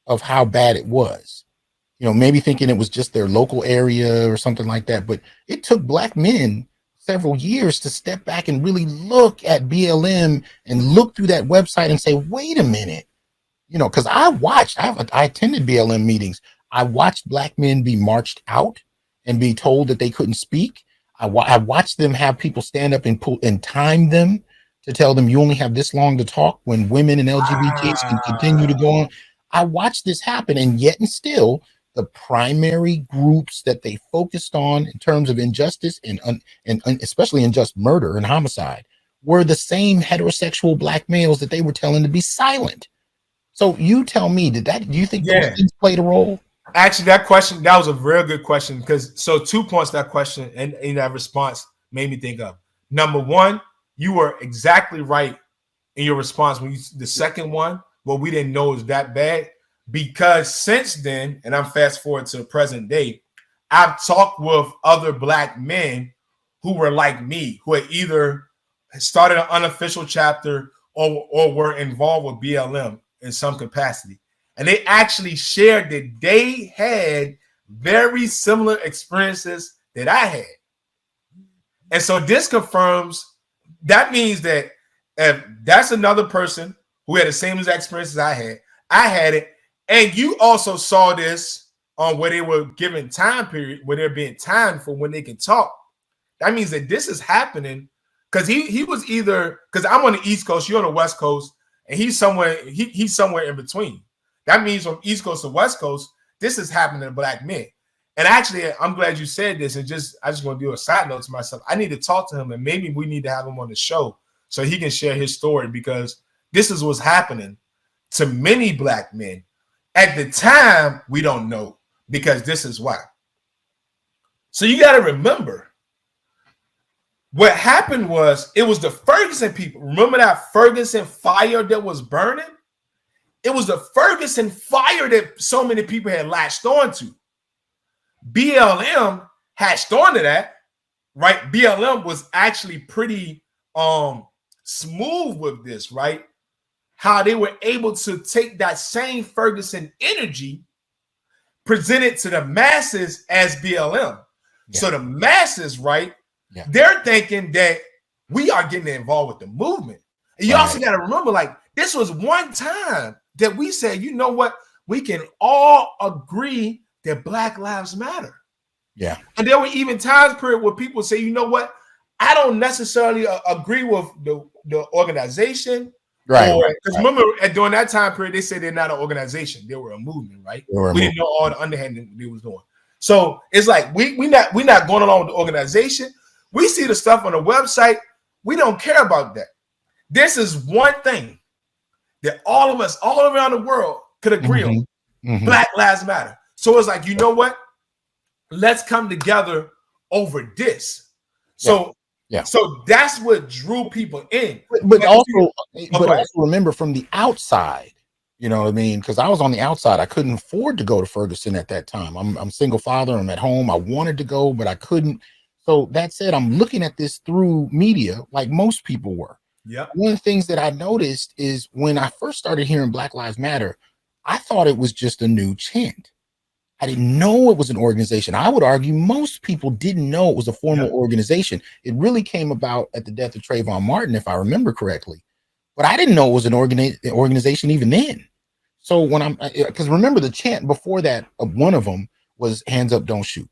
of how bad it was. Maybe thinking it was just their local area or something like that. But it took black men several years to step back and really look at BLM and look through that website and say, wait a minute, because I attended BLM meetings. I watched black men be marched out and be told that they couldn't speak. I watched them have people stand up and pull and time them to tell them you only have this long to talk when women and LGBTs can continue to go on. I watched this happen, and yet and still, the primary groups that they focused on in terms of injustice and especially unjust murder and homicide were the same heterosexual black males that they were telling to be silent. So you tell me, do you think those things played a role? Actually, that was a real good question, because 2 points that question and in that response made me think of. Number one, you were exactly right in your response when the second one, what we didn't know is that bad, because since then, and I'm fast forward to the present day, I've talked with other black men who were like me, who had either started an unofficial chapter or were involved with BLM in some capacity. And they actually shared that they had very similar experiences that I had. And so this confirms, that means that if that's another person who had the same exact experiences I had it. And you also saw this on where they were given time period, where they're being timed for when they can talk. That means that this is happening, because he was either, because I'm on the East Coast, you're on the West Coast, and he's somewhere in between. That means from East Coast to West Coast, this is happening to black men. And actually, I'm glad you said this. And I just want to do a side note to myself. I need to talk to him, and maybe we need to have him on the show so he can share his story, because this is what's happening to many black men. At the time, we don't know, because this is why. So you got to remember, what happened was, it was the Ferguson people. Remember that Ferguson fire that was burning? It was the Ferguson fire that so many people had latched on to. BLM hatched onto that, right? BLM was actually pretty smooth with this, right? How they were able to take that same Ferguson energy, present it to the masses as BLM. Yeah. So the masses, right? Yeah. They're thinking that we are getting involved with the movement. And you also got to remember, like, this was one time that we said, you know what? We can all agree that Black Lives Matter. Yeah. And there were even times period where people say, you know what? I don't necessarily agree with the organization. Right. Because remember, during that time period, they said they're not an organization. They were a movement, right? We didn't know all the underhanding they was doing. So it's like, we not going along with the organization. We see the stuff on the website. We don't care about that. This is one thing that all of us all around the world could agree on. Mm-hmm. Black Lives Matter. So it's like, you know what? Let's come together over this. So that's what drew people in. But also remember, from the outside, you know what I mean? Because I was on the outside. I couldn't afford to go to Ferguson at that time. I'm a single father. I'm at home. I wanted to go, but I couldn't. So that said, I'm looking at this through media like most people were. Yeah. One of the things that I noticed is when I first started hearing Black Lives Matter, I thought it was just a new chant. I didn't know it was an organization. I would argue most people didn't know it was a formal organization. It really came about at the death of Trayvon Martin, if I remember correctly. But I didn't know it was an organization even then. So when because remember the chant before that, one of them was "Hands Up, Don't Shoot."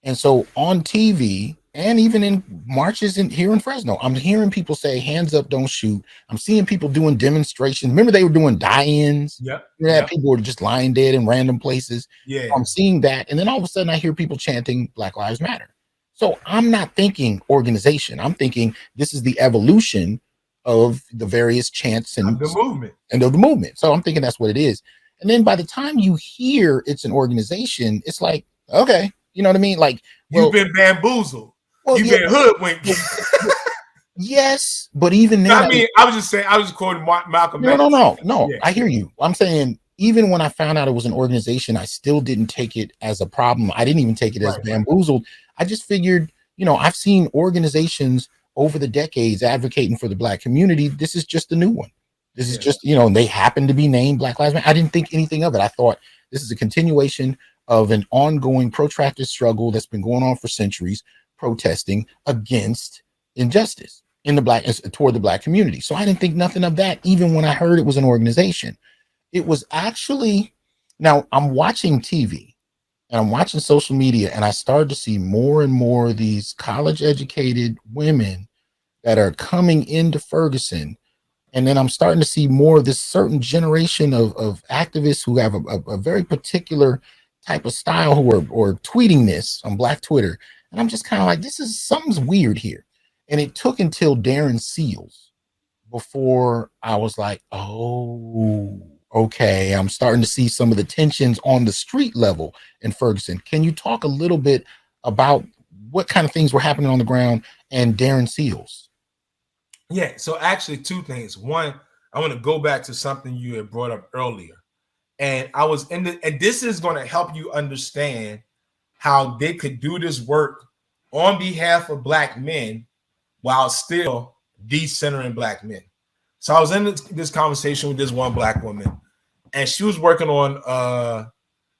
And so on TV and even in marches here in Fresno, I'm hearing people say "Hands up, don't shoot." I'm seeing people doing demonstrations. Remember, they were doing die-ins. People were just lying dead in random places. Yeah, I'm seeing that, and then all of a sudden, I hear people chanting "Black Lives Matter." So I'm not thinking organization. I'm thinking this is the evolution of the various chants and of the movement. So I'm thinking that's what it is. And then by the time you hear it's an organization, it's like, okay. You know what I mean? Like, you've been bamboozled. You've been hoodwinked. Yes, but even then, I mean, I was just quoting Malcolm X. No. Yeah. I hear you. I'm saying even when I found out it was an organization, I still didn't take it as a problem. I didn't even take it as bamboozled. I just figured, you know, I've seen organizations over the decades advocating for the Black community. This is just a new one. This is just, you know, they happen to be named Black Lives Matter. I didn't think anything of it. I thought this is a continuation of an ongoing protracted struggle that's been going on for centuries, protesting against injustice toward the Black community. So I didn't think nothing of that, even when I heard it was an organization. It was actually, now I'm watching TV and I'm watching social media, and I started to see more and more of these college educated women that are coming into Ferguson. And then I'm starting to see more of this certain generation of activists who have a very particular type of style who are tweeting this on Black Twitter. And I'm just kind of like, something's weird here. And it took until Darren Seals before I was like, oh, okay, I'm starting to see some of the tensions on the street level in Ferguson. Can you talk a little bit about what kind of things were happening on the ground and Darren Seals? Yeah, so actually two things. One, I want to go back to something you had brought up earlier. And I was and this is going to help you understand how they could do this work on behalf of Black men while still decentering Black men. So I was in this conversation with this one Black woman, and she was working on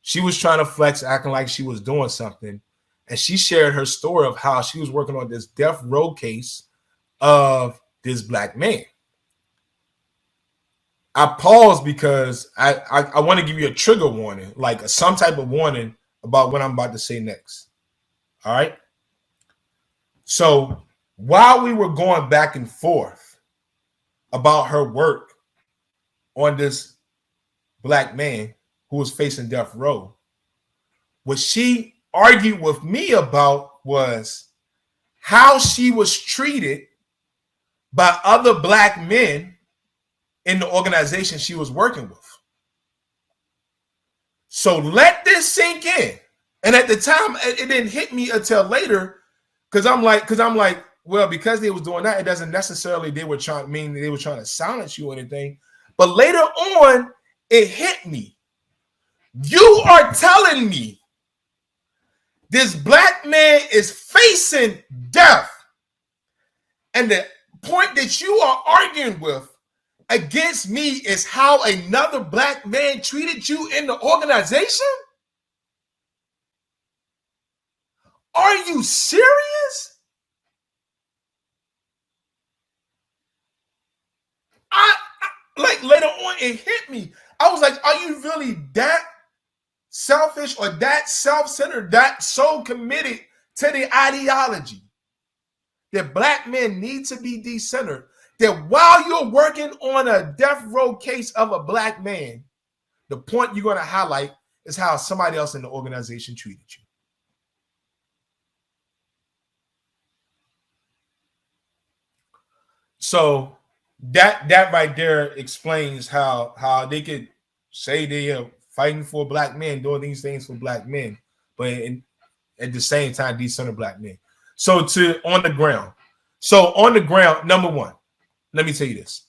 she was trying to flex, acting like she was doing something. And she shared her story of how she was working on this death row case of this Black man. I paused because I want to give you a trigger warning, like some type of warning about what I'm about to say next. All right. So while we were going back and forth about her work on this Black man who was facing death row, what she argued with me about was how she was treated by other Black men in the organization she was working with. So let this sink in. And at the time, it didn't hit me until later, because I'm like, well, because they was doing that, it doesn't necessarily they were trying to silence you or anything. But later on, it hit me. You are telling me this Black man is facing death, and the point that you are arguing with against me is how another Black man treated you in the organization? Are you serious? I like later on it hit me. I was like, are you really that selfish or that self-centered, that so committed to the ideology that Black men need to be decentered, that while you're working on a death row case of a Black man, the point you're going to highlight is how somebody else in the organization treated you? So that right there explains how they could say they are fighting for Black men, doing these things for Black men, but at the same time decenter Black men. So on the ground, number one, let me tell you this.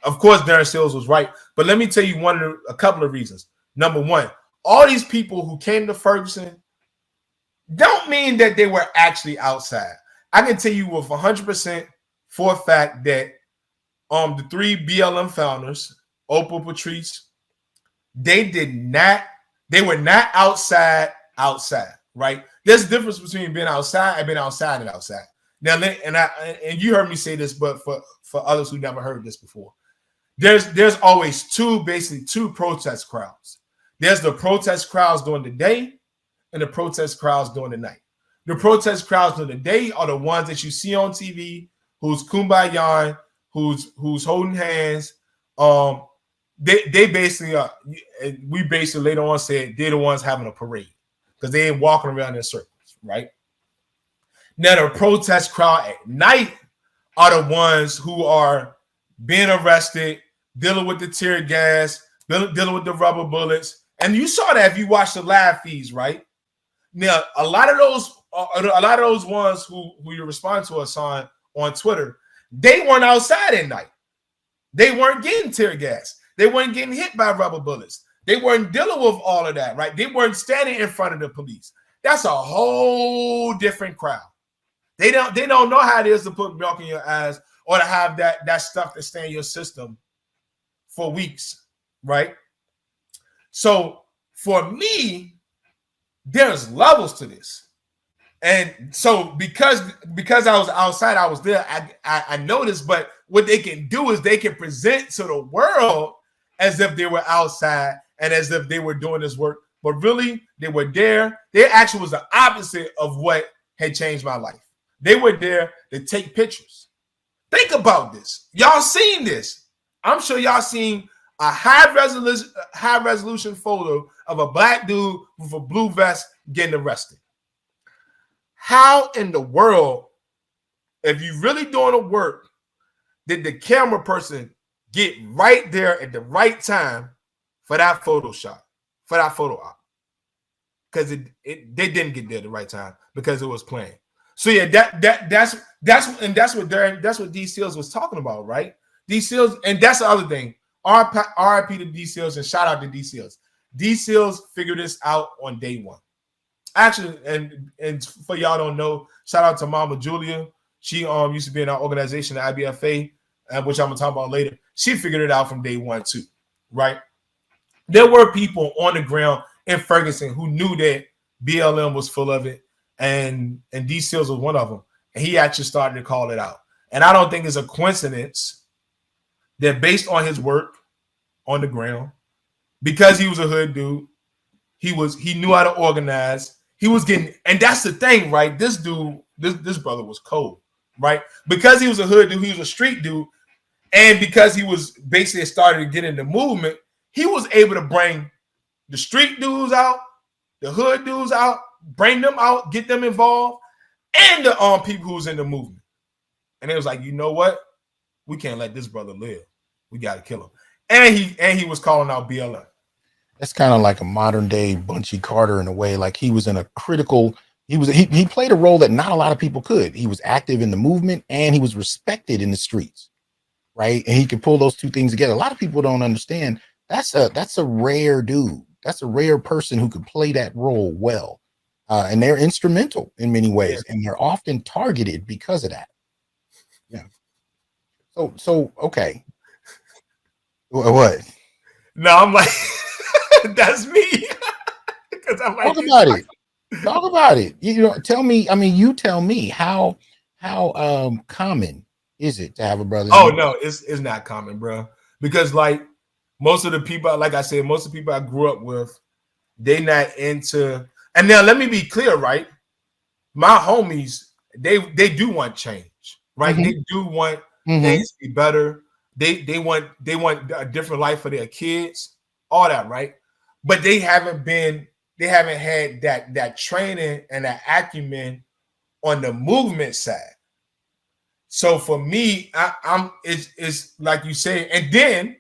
Of course, Darren Seals was right, but let me tell you a couple of reasons. Number one, all these people who came to Ferguson don't mean that they were actually outside. I can tell you with 100% for a fact that the three BLM founders, Opal, Patrice, they were not outside, right? There's a difference between being outside and being outside and outside. Now, and you heard me say this, but for others who never heard this before, there's always two protest crowds. There's the protest crowds during the day and the protest crowds during the night. The protest crowds during the day are the ones that you see on TV, who's kumbaya, who's holding hands. They basically we basically later on said they're the ones having a parade because they ain't walking around in circles, right? Now the protest crowd at night are the ones who are being arrested, dealing with the tear gas, dealing with the rubber bullets. And you saw that if you watched the live feeds, right? Now, a lot of those ones who you respond to us on Twitter, they weren't outside at night. They weren't getting tear gas. They weren't getting hit by rubber bullets. They weren't dealing with all of that, right? They weren't standing in front of the police. That's a whole different crowd. They don't know how it is to put milk in your eyes or to have that stuff to stay in your system for weeks, right? So for me, there's levels to this. And so because I was outside, I was there, I noticed, but what they can do is they can present to the world as if they were outside and as if they were doing this work. But really, they were there. They actually was the opposite of what had changed my life. They were there to take pictures. Think about this. Y'all seen this. I'm sure y'all seen a high resolution photo of a black dude with a blue vest getting arrested. How in the world, if you really doing the work, did the camera person get right there at the right time for that photo shot, for that photo op? Because they didn't get there at the right time because it was playing. So yeah, that's what D Seals was talking about, right? D Seals, and that's the other thing. RIP to D Seals and shout out to D Seals. D Seals figured this out on day one. Actually, and for y'all don't know, shout out to Mama Julia. She used to be in our organization, the IBFA, which I'm gonna talk about later. She figured it out from day one too, right? There were people on the ground in Ferguson who knew that BLM was full of it, and D Seals was one of them. And he actually started to call it out. And I don't think it's a coincidence that based on his work on the ground, because he was a hood dude, he knew how to organize. He was getting, and that's the thing, right? This dude, this brother was cold, right? Because he was a hood dude, he was a street dude, and because he was basically started to get in the movement, he was able to bring the street dudes out, the hood dudes out, bring them out, get them involved, and the people who was in the movement. And it was like, you know what? We can't let this brother live. We got to kill him. And he was calling out BLM. That's kind of like a modern day Bunchy Carter in a way. Like he was in a critical, he played a role that not a lot of people could. He was active in the movement and he was respected in the streets, right? And he could pull those two things together. A lot of people don't understand. That's a rare dude. That's a rare person who could play that role well. And they're instrumental in many ways, and they're often targeted because of that. Yeah. So okay. What? No, I'm like, that's me. Because I'm like, Talk about it. You know, tell me. I mean, you tell me how common is it to have a brother? Oh no, it's not common, bro. Because like most of the people, like I said, most of the people I grew up with, they not into. And now let me be clear, right? My homies, they do want change, right? Mm-hmm. They do want things to be better. They want a different life for their kids, all that, right? But they haven't had that training and that acumen on the movement side. So for me, it's like you say, and then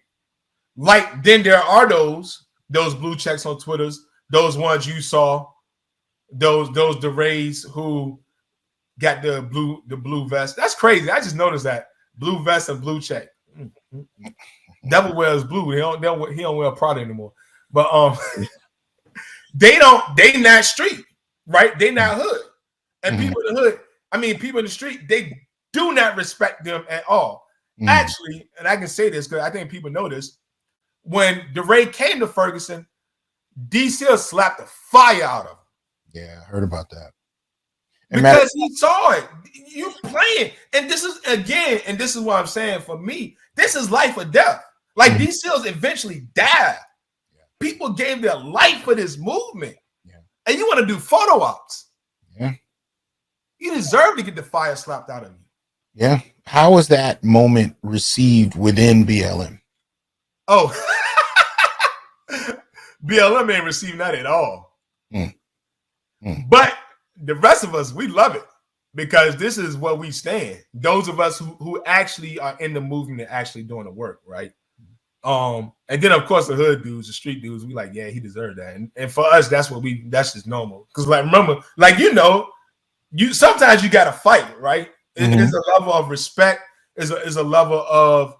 there are those blue checks on Twitters, those ones you saw, those DeRays who got the blue vest. That's crazy. I just noticed that blue vest and blue check. Devil wears blue. He don't wear Prada anymore. But they not street, right? They not hood. And people in the hood, I mean, people in the street, they do not respect them at all. Actually, and I can say this because I think people know this. When DeRay came to Ferguson, D. Seals slapped the fire out of him. Yeah, I heard about that. Because he saw it. You playing. And this is what I'm saying for me. This is life or death. Like D. Seals eventually died. Yeah. People gave their life for this movement. Yeah. And you want to do photo ops. Yeah. You deserve to get the fire slapped out of you. Yeah. How was that moment received within BLM? Oh, BLM ain't receiving that at all. But the rest of us, we love it because this is what we stand. Those of us who actually are in the movement and actually doing the work, right? And then of course the hood dudes, the street dudes, we like, yeah, he deserved that. And for us, that's just normal. Because like remember, like you sometimes you gotta fight, right? It's a level of respect, is a level of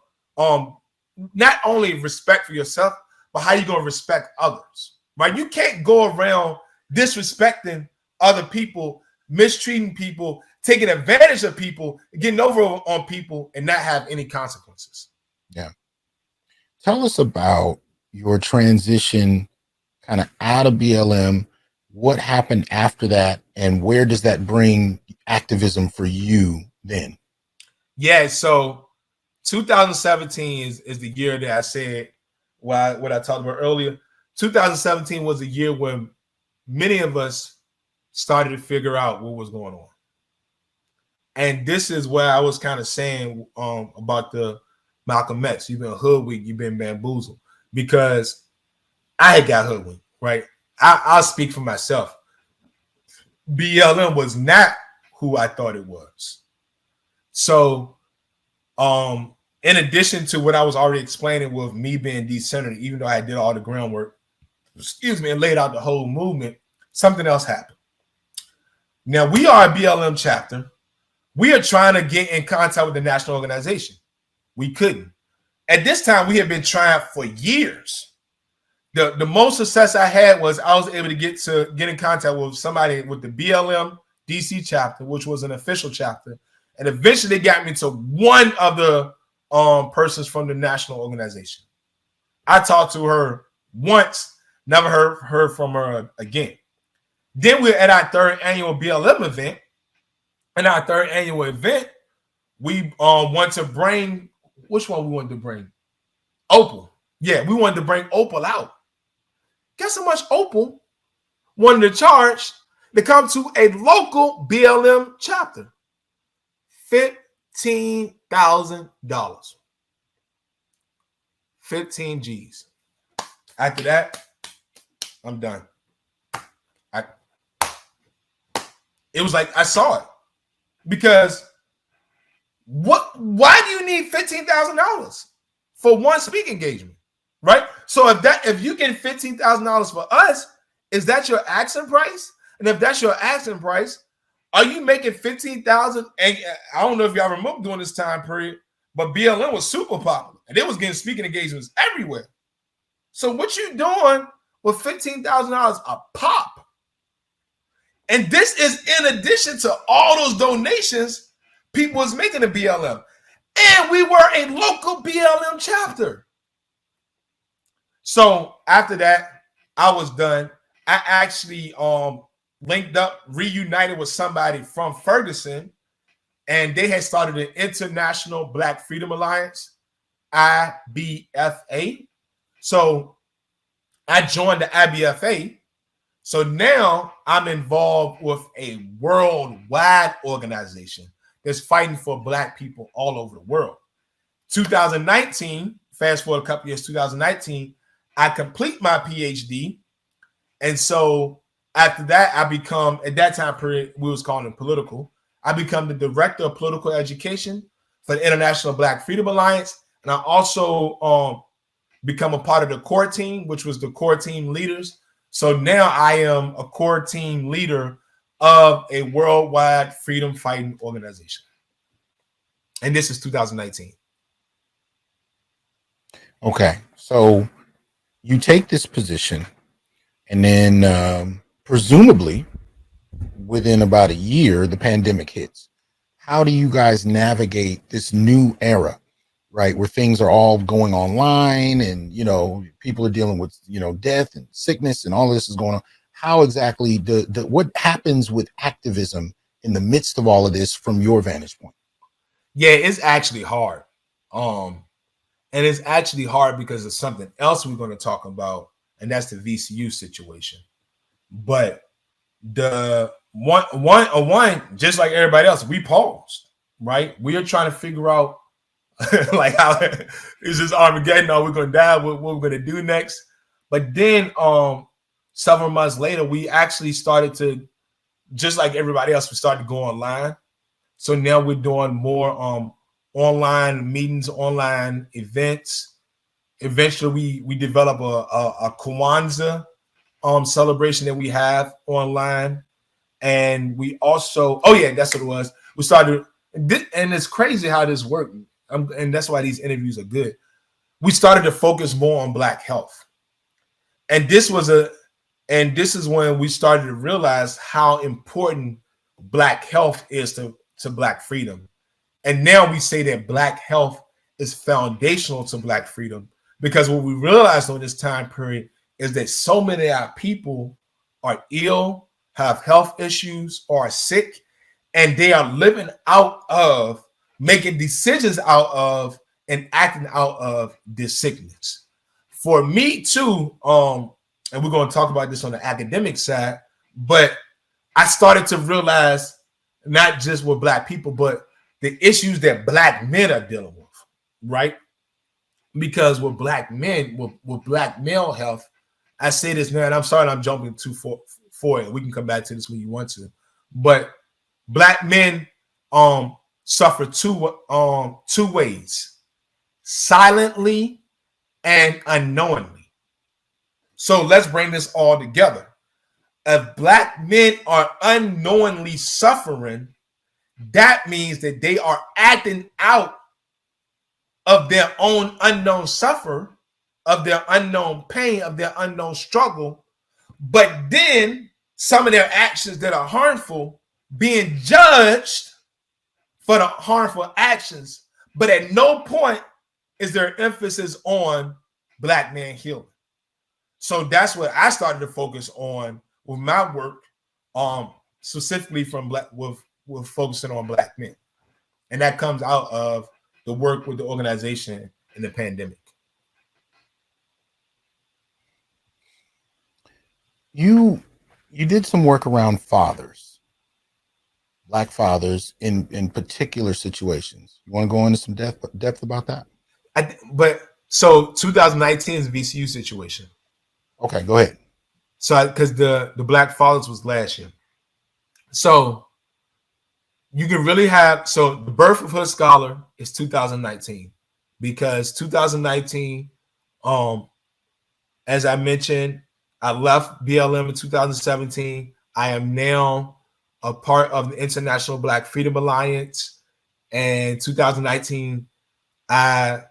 not only respect for yourself, but how you gonna respect others, right? You can't go around disrespecting other people, mistreating people, taking advantage of people, getting over on people, and not have any consequences. Yeah. Tell us about your transition kind of out of BLM. What happened after that, and where does that bring activism for you then? Yeah, so 2017 is the year that I said what I talked about earlier. 2017 was a year when many of us started to figure out what was going on. And this is where I was kind of saying about the Malcolm X. You've been hoodwinked, you've been bamboozled, because I had got hoodwinked, right? I'll speak for myself. BLM was not who I thought it was. So, in addition to what I was already explaining with me being decentered, even though I did all the groundwork, and laid out the whole movement, something else happened. Now, we are a BLM chapter. We are trying to get in contact with the national organization. We couldn't. At this time, we had been trying for years. The most success I had was I was able to get in contact with somebody with the BLM DC chapter, which was an official chapter. And eventually they got me to one of the persons from the national organization. I talked to her once, never heard from her again. Then we're at our third annual BLM event. In our third annual event, we want to bring, which one we wanted to bring? Opal. Yeah, we wanted to bring Opal out. Guess how much Opal wanted to charge to come to a local BLM chapter? $15,000. 15 G's. After that, I'm done. It was like I saw it. Because why do you need $15,000 for one speaking engagement? Right? So if you get $15,000 for us, is that your asking price? And if that's your asking price, are you making $15,000? And I don't know if y'all remember during this time period, but BLM was super popular and they was getting speaking engagements everywhere. So what you doing with $15,000 a pop? And this is in addition to all those donations people was making to BLM. And we were a local BLM chapter. So after that, I was done. I actually linked up, reunited with somebody from Ferguson, and they had started an International Black Freedom Alliance, IBFA. So I joined the IBFA. So now I'm involved with a worldwide organization that's fighting for Black people all over the world. 2019, fast forward a couple years, 2019, I complete my PhD. And so after that, I become, at that time period, we was calling it political. I become the director of political education for the International Black Freedom Alliance. And I also become a part of the core team, which was the core team leaders. So now I am a core team leader of a worldwide freedom fighting organization. And this is 2019. Okay. So you take this position, and then presumably within about a year, the pandemic hits. How do you guys navigate this new era, right, where things are all going online and, you know, people are dealing with, you know, death and sickness and all of this is going on? How exactly what happens with activism in the midst of all of this from your vantage point? Yeah, it's actually hard. And it's actually hard because of something else we're going to talk about, and that's the VCU situation. But the one, just like everybody else, we paused, right? We are trying to figure out like how is this Armageddon? Are we going to die? What we're going to do next? But then several months later, we actually started to, just like everybody else, we started to go online. So now we're doing more online meetings, online events. Eventually, we develop a Kwanzaa celebration that we have online. And we also, oh yeah, that's what it was. We started, and it's crazy how this worked. And that's why these interviews are good. We started to focus more on Black health. And this is when we started to realize how important Black health is to Black freedom. And now we say that Black health is foundational to Black freedom, because what we realized on this time period is that so many of our people are ill, have health issues, or are sick, and they are living out of, making decisions out of, and acting out of this sickness. For me too, and we're going to talk about this on the academic side, but I started to realize not just with Black people, but the issues that Black men are dealing with, right? Because with Black men, with Black male health, I say this now, and I'm sorry I'm jumping too for it. We can come back to this when you want to, but Black men suffer two ways: silently and unknowingly. So let's bring this all together. If Black men are unknowingly suffering, that means that they are acting out of their own unknown suffer, of their unknown pain, of their unknown struggle. But then some of their actions that are harmful being judged for the harmful actions. But at no point is there emphasis on Black man healing. So that's what I started to focus on with my work, specifically from with focusing on Black men. And that comes out of the work with the organization in the pandemic. You did some work around fathers, Black fathers in particular situations. You want to go into some depth about that? So 2019 is a VCU situation. Okay, go ahead. So because the Black fathers was last year. So you can really have, so the birth of Hood Scholar is 2019, because 2019, as I mentioned, I left BLM in 2017. I am now a part of the International Black Freedom Alliance. And 2019, I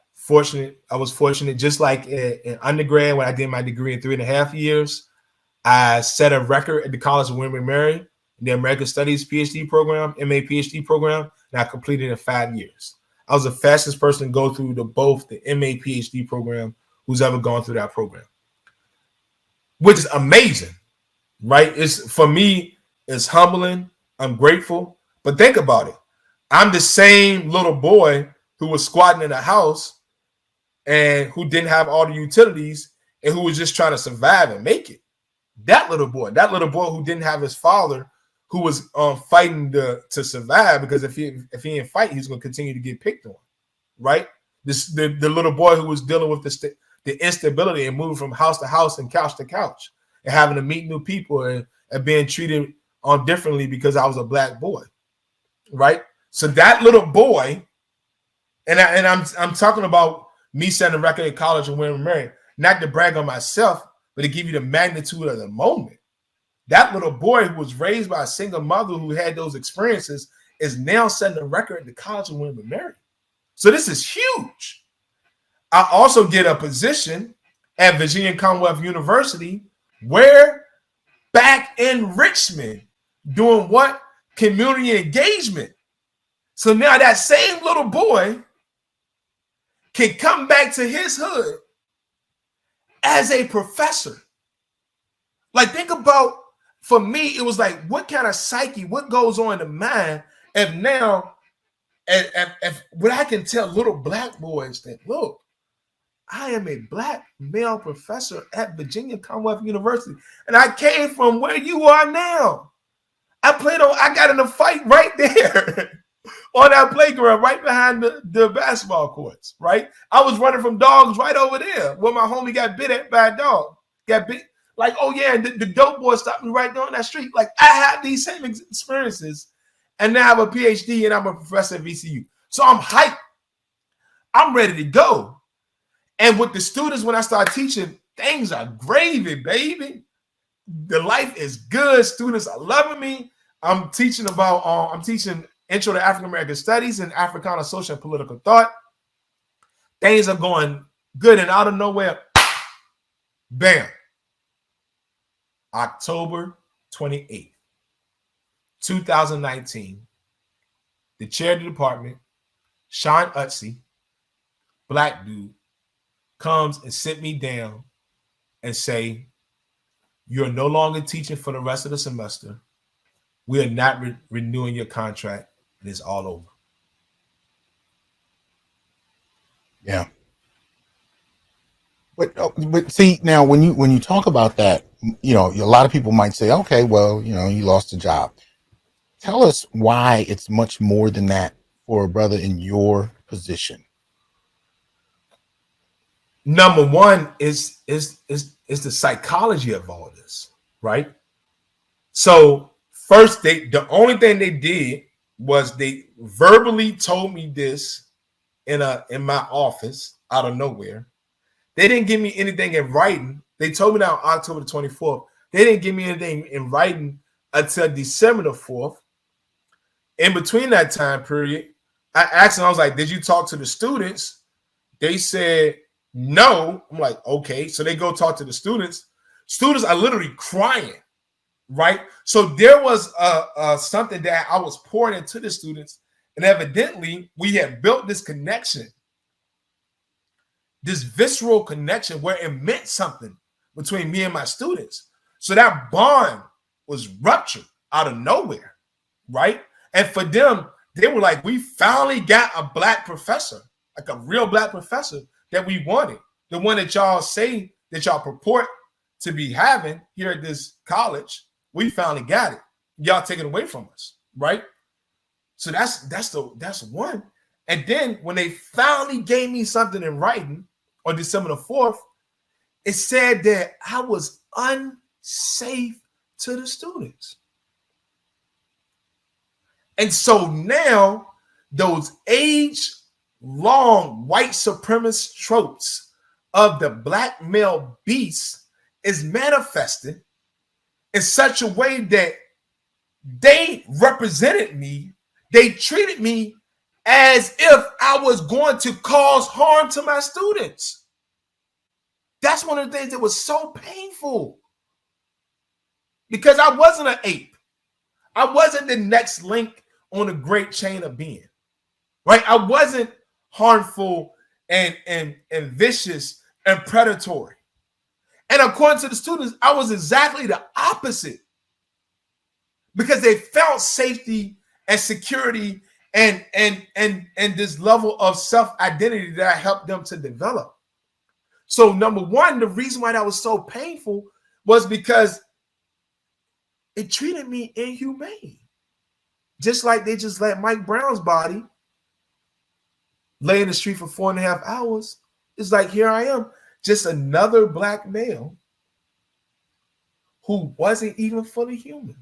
was fortunate, just like in undergrad when I did my degree in 3.5 years, I set a record at the College of William & Mary, the American Studies PhD program, MA PhD program, and I completed in 5 years. I was the fastest person to go through both the MA PhD program who's ever gone through that program, which is amazing, right? For me, it's humbling. I'm grateful. But think about it. I'm the same little boy who was squatting in a house and who didn't have all the utilities and who was just trying to survive and make it. That little boy who didn't have his father, who was fighting to survive, because if he didn't fight, he's going to continue to get picked on, right? The little boy who was dealing with the instability and moving from house to house and couch to couch and having to meet new people and being treated differently because I was a Black boy, right? So that little boy, and I'm talking about me setting a record at College of William & Mary, not to brag on myself, but to give you the magnitude of the moment. That little boy who was raised by a single mother who had those experiences is now setting a record at the College of William & Mary. So this is huge. I also get a position at Virginia Commonwealth University, where back in Richmond, doing what? Community engagement. So now that same little boy can come back to his hood as a professor. Like, think about, for me, it was like, what kind of psyche, what goes on in the mind if now, if what I can tell little Black boys that, look, I am a Black male professor at Virginia Commonwealth University, and I came from where you are now. I got in a fight right there on that playground, right behind the basketball courts, right? I was running from dogs right over there where my homie got bit at by a dog. Got bit, like, oh yeah, and the dope boy stopped me right down that street. Like, I had these same experiences, and now I have a PhD and I'm a professor at VCU. So I'm hyped. I'm ready to go. And with the students, when I start teaching, things are gravy, baby. The life is good. Students are loving me. I'm teaching Intro to African American Studies and Africana Social and Political Thought. Things are going good, and out of nowhere, bam. October 28th, 2019, the chair of the department, Sean Utsey, Black dude, comes and sit me down and say, you're no longer teaching for the rest of the semester. We are not renewing your contract, and it's all over. Yeah. But see, now when you talk about that, a lot of people might say, okay, well, you lost a job. Tell us why it's much more than that for a brother in your position. Number one is the psychology of all this, right? So first, the only thing they did was they verbally told me this in my office out of nowhere. They didn't give me anything in writing. They told me that on October the 24th. They didn't give me anything in writing until December the 4th. In between that time period, I asked them, I was like, did you talk to the students? They said no. I'm like, okay. So they go talk to the students. Students are literally crying, right? So there was something that I was pouring into the students, and evidently we had built this connection, this visceral connection where it meant something between me and my students. So that bond was ruptured out of nowhere, right? And for them, they were like, we finally got a black professor, like a real black professor that we wanted. The one that y'all say that y'all purport to be having here at this college. We finally got it. Y'all take it away from us, right? So that's one. And then when they finally gave me something in writing on December the 4th, it said that I was unsafe to the students. And so now those age-long white supremacist tropes of the black male beast is manifested in such a way that they represented me. They treated me as if I was going to cause harm to my students. That's one of the things that was so painful, because I wasn't an ape. I wasn't the next link on a great chain of being, right? I wasn't harmful and vicious and predatory. And according to the students, I was exactly the opposite, because they felt safety and security and this level of self-identity that I helped them to develop. So number one, the reason why that was so painful was because it treated me inhumane. Just like they just let Mike Brown's body lay in the street for 4.5 hours. It's like, here I am, just another black male who wasn't even fully human.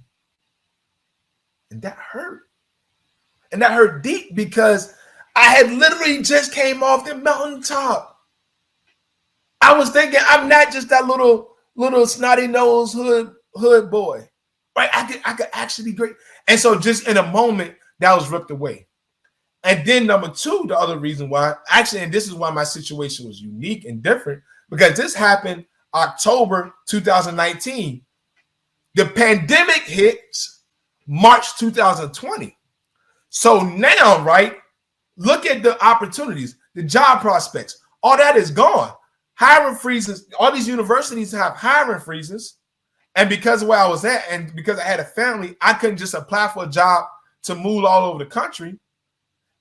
And that hurt. And that hurt deep, because I had literally just came off the mountaintop. I was thinking, I'm not just that little snotty nose hood boy, right? I could actually be great. And so just in a moment, that was ripped away. And then number two, the other reason why, actually, and this is why my situation was unique and different, because this happened October 2019. The pandemic hits March 2020. So now, right, look at the opportunities, the job prospects, all that is gone. Hiring freezes, all these universities have hiring freezes. And because of where I was at, and because I had a family, I couldn't just apply for a job to move all over the country.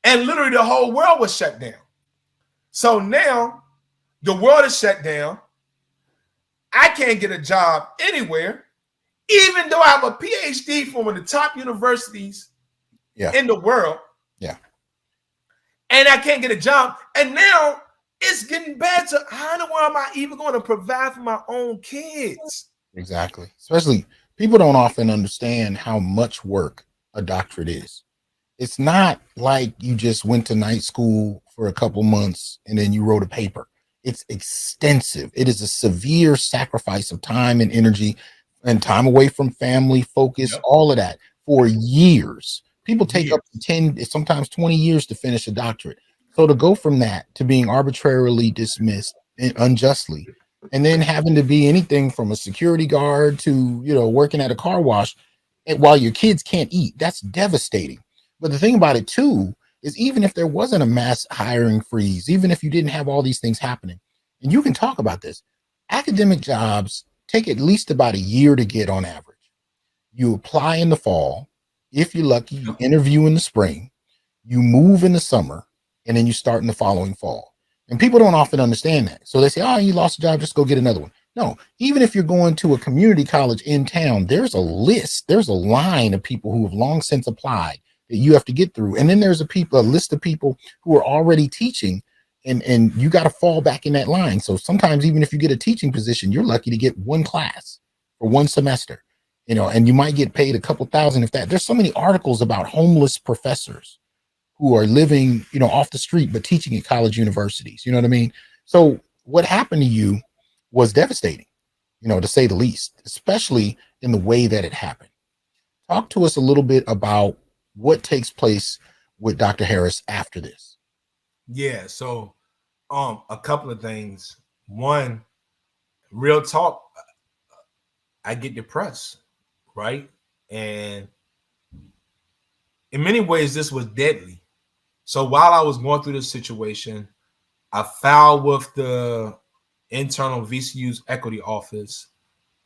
And literally the whole world was shut down. So now the world is shut down. I can't get a job anywhere, even though I have a PhD from one of the top universities in the world. Yeah. And I can't get a job. And now it's getting bad. So how in the world am I even going to provide for my own kids? Exactly. Especially people don't often understand how much work a doctorate is. It's not like you just went to night school for a couple months and then you wrote a paper. It's extensive. It is a severe sacrifice of time and energy and time away from family, focus, all of that for years. People take up to 10, sometimes 20 years to finish a doctorate. So to go from that to being arbitrarily dismissed unjustly, and then having to be anything from a security guard to, working at a car wash while your kids can't eat, that's devastating. But the thing about it too, is even if there wasn't a mass hiring freeze, even if you didn't have all these things happening, and you can talk about this, academic jobs take at least about a year to get on average. You apply in the fall. If you're lucky, you interview in the spring, you move in the summer, and then you start in the following fall. And people don't often understand that. So they say, oh, you lost a job, just go get another one. No, even if you're going to a community college in town, there's a list, there's a line of people who have long since applied that you have to get through. And then there's a list of people who are already teaching, and you got to fall back in that line. So sometimes even if you get a teaching position, you're lucky to get one class for one semester, and you might get paid a couple thousand if that. There's so many articles about homeless professors who are living, off the street, but teaching at college universities. You know what I mean? So what happened to you was devastating, to say the least, especially in the way that it happened. Talk to us a little bit about what takes place with Dr. Harris after this. Yeah, so a couple of things. One, real talk, I get depressed, right? And in many ways, this was deadly. So while I was going through this situation, I filed with the internal VCU's equity office,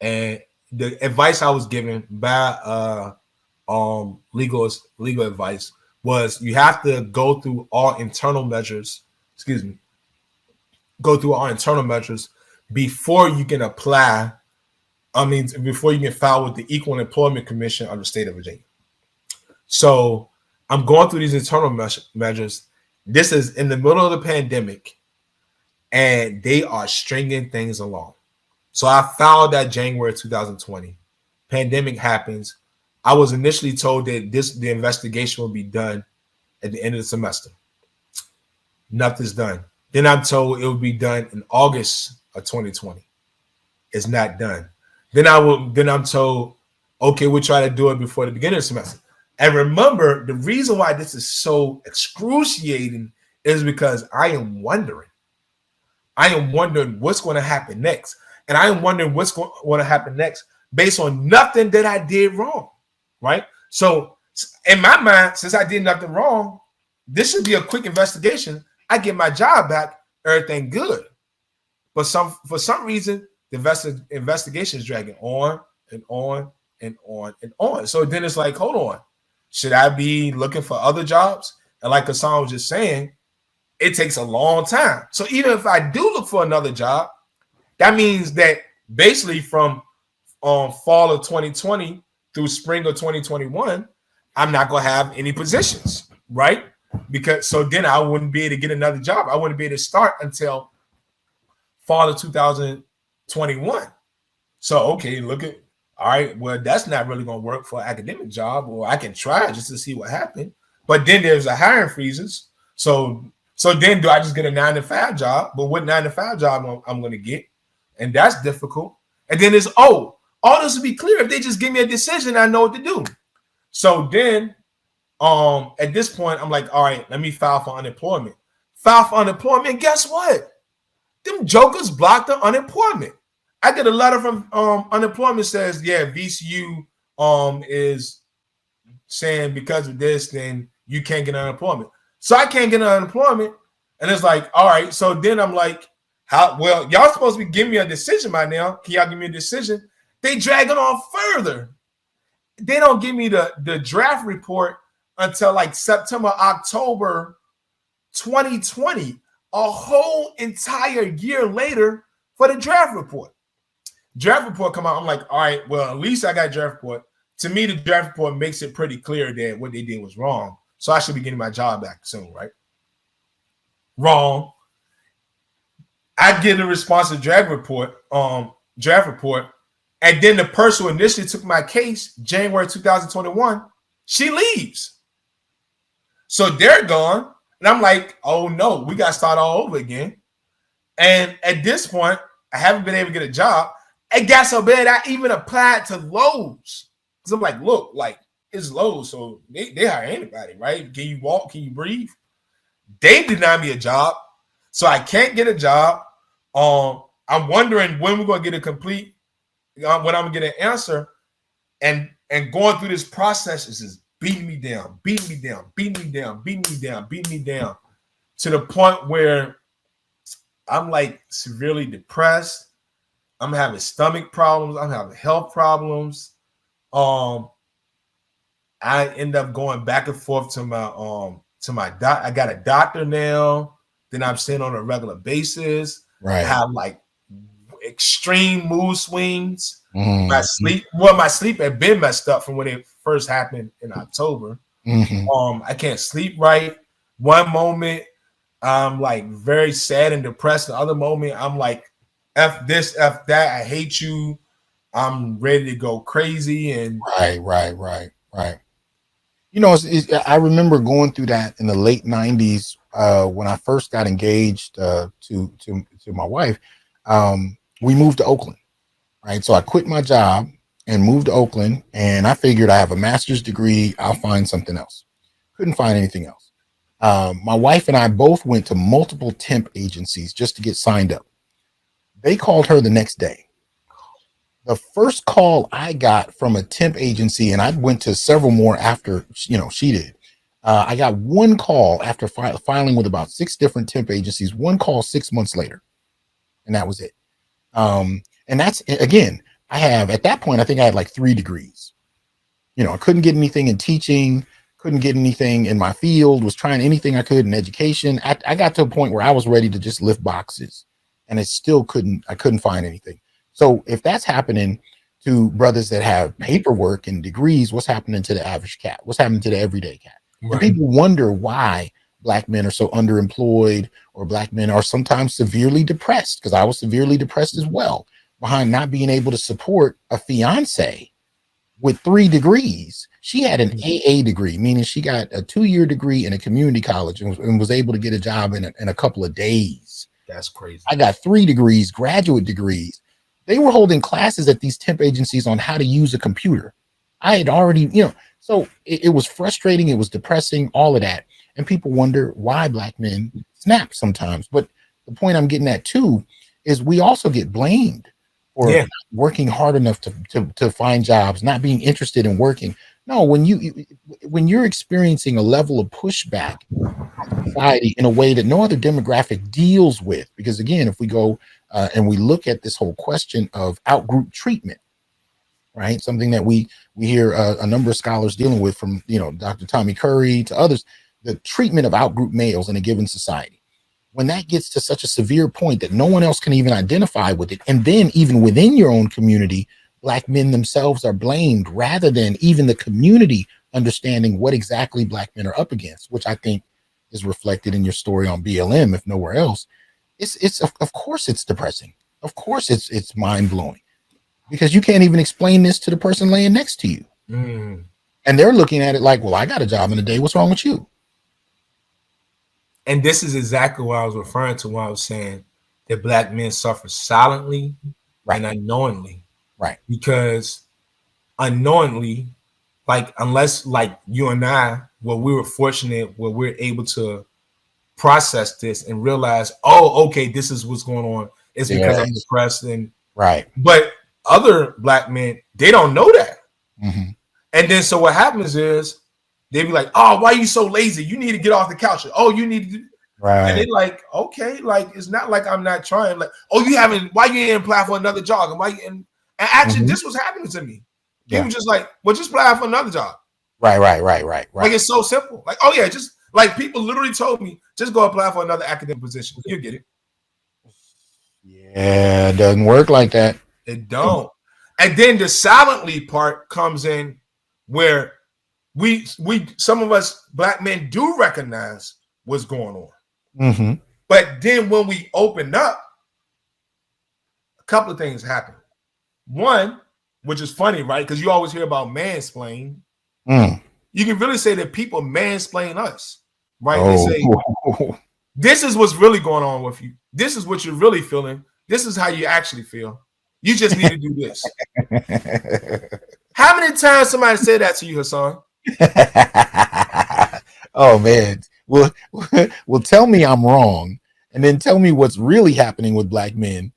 and the advice I was given by legal advice was you have to go through all internal measures. Go through our internal measures before you can apply. Before you can file with the Equal Employment Commission of the state of Virginia. So I'm going through these internal measures. This is in the middle of the pandemic, and they are stringing things along. So I filed that January 2020. Pandemic happens. I was initially told that the investigation will be done at the end of the semester. Nothing's done. Then I'm told it will be done in August of 2020. It's not done. Then I'm told, okay, we'll try to do it before the beginning of the semester. And remember, the reason why this is so excruciating is because I am wondering what's going to happen next. And I am wondering what's going to happen next based on nothing that I did wrong, right? So in my mind, since I did nothing wrong, this should be a quick investigation. I get my job back, everything good. But for some reason, the investigation is dragging on and on and on and on. So then it's like, hold on. Should I be looking for other jobs? And like Hassan was just saying, it takes a long time. So even if I do look for another job, that means that basically from fall of 2020 through spring of 2021, I'm not going to have any positions, right? Because so then I wouldn't be able to get another job. I wouldn't be able to start until fall of 2021. So, okay, all right, well, that's not really going to work for an academic job, or I can try just to see what happened. But then there's a hiring freezes. So then do I just get a 9-to-5 job? But what 9-to-5 job I'm going to get? And that's difficult. And then it's, all this would be clear if they just give me a decision, I know what to do. So then at this point, I'm like, all right, let me file for unemployment. Guess what? Them jokers blocked the unemployment. I get a letter from unemployment says, yeah, VCU is saying because of this, then you can't get unemployment. So I can't get unemployment. And it's like, all right. So then I'm like, well, y'all supposed to be giving me a decision by now. Can y'all give me a decision? They drag it on further. They don't give me the draft report until like September, October 2020, a whole entire year later for the draft report. Draft report come out. I'm like, all right, well, at least I got draft report. To me, the draft report makes it pretty clear that what they did was wrong. So I should be getting my job back soon, right? Wrong. I get a response to draft report, and then the person who initially took my case, January 2021, she leaves. So they're gone. And I'm like, oh no, we got to start all over again. And at this point, I haven't been able to get a job. It got so bad, I even applied to Lowe's. Because I'm like, look, like, it's Lowe's, so they hire anybody, right? Can you walk? Can you breathe? They denied me a job. So I can't get a job. I'm wondering when we're going to get a complete, when I'm going to get an answer. And going through this process is just beating me down to the point where I'm like severely depressed. I'm having stomach problems. I'm having health problems. I end up going back and forth to my doc. I got a doctor now. Then I'm seeing on a regular basis. Right. I have like extreme mood swings. My sleep had been messed up from when it first happened in October. I can't sleep right. One moment I'm like very sad and depressed. The other moment I'm like, F this, F that. I hate you. I'm ready to go crazy. And right. You know, I remember going through that in the late '90s when I first got engaged to my wife. We moved to Oakland, right? So I quit my job and moved to Oakland, and I figured I have a master's degree. I'll find something else. Couldn't find anything else. My wife and I both went to multiple temp agencies just to get signed up. They called her the next day. The first call I got from a temp agency, and I went to several more after, she did. I got one call after filing with about 6 different temp agencies, one call 6 months later, and that was it. And that's, again, at that point, I think I had like 3 degrees. I couldn't get anything in teaching, couldn't get anything in my field, was trying anything I could in education. I got to a point where I was ready to just lift boxes, and I couldn't find anything. So if that's happening to brothers that have paperwork and degrees, what's happening to the average cat? What's happening to the everyday cat? Right. And people wonder why Black men are so underemployed, or Black men are sometimes severely depressed, because I was severely depressed as well, behind not being able to support a fiance with 3 degrees. She had an AA degree, meaning she got a 2-year degree in a community college and was able to get a job in a couple of days. That's crazy. I got 3 degrees, graduate degrees. They were holding classes at these temp agencies on how to use a computer. I had already, so it was frustrating. It was depressing, all of that. And people wonder why Black men snap sometimes. But the point I'm getting at too is we also get blamed for not working hard enough to find jobs, not being interested in working. No, when you're experiencing a level of pushback from society in a way that no other demographic deals with, because again, if we go and we look at this whole question of outgroup treatment, right? Something that we hear a number of scholars dealing with, from Dr. Tommy Curry to others, the treatment of outgroup males in a given society. When that gets to such a severe point that no one else can even identify with it, and then even within your own community, Black men themselves are blamed rather than even the community understanding what exactly Black men are up against, which I think is reflected in your story on BLM, if nowhere else. It's of course it's depressing. Of course it's mind-blowing, because you can't even explain this to the person laying next to you. And they're looking at it like, well, I got a job in a day. What's wrong with you? And this is exactly what I was referring to when I was saying that Black men suffer silently and unknowingly. Right. Because unknowingly, like, unless like you and I, well, we were fortunate where we're able to process this and realize, oh, okay, this is what's going on. It's because I'm depressed. And but other Black men, they don't know that. And then so what happens is they be like, oh, why are you so lazy? You need to get off the couch. Oh, you need to. And they're like, okay, like, it's not like I'm not trying. Like, oh, why you didn't apply for another job? And actually, this was happening to me. People just like, well, just apply for another job. Right. Like, it's so simple. Like, oh yeah, just like, people literally told me, just go apply for another academic position. You'll get it. Yeah, it doesn't work like that. It don't. And then the silently part comes in, where we some of us Black men do recognize what's going on. But then when we open up, a couple of things happen. One, which is funny, right? Because you always hear about mansplain. You can really say that people mansplain us, right? They say, this is what's really going on with you. This is what you're really feeling. This is how you actually feel. You just need to do this. How many times somebody said that to you, Hassan? Oh man. Well, tell me I'm wrong, and then tell me what's really happening with Black men.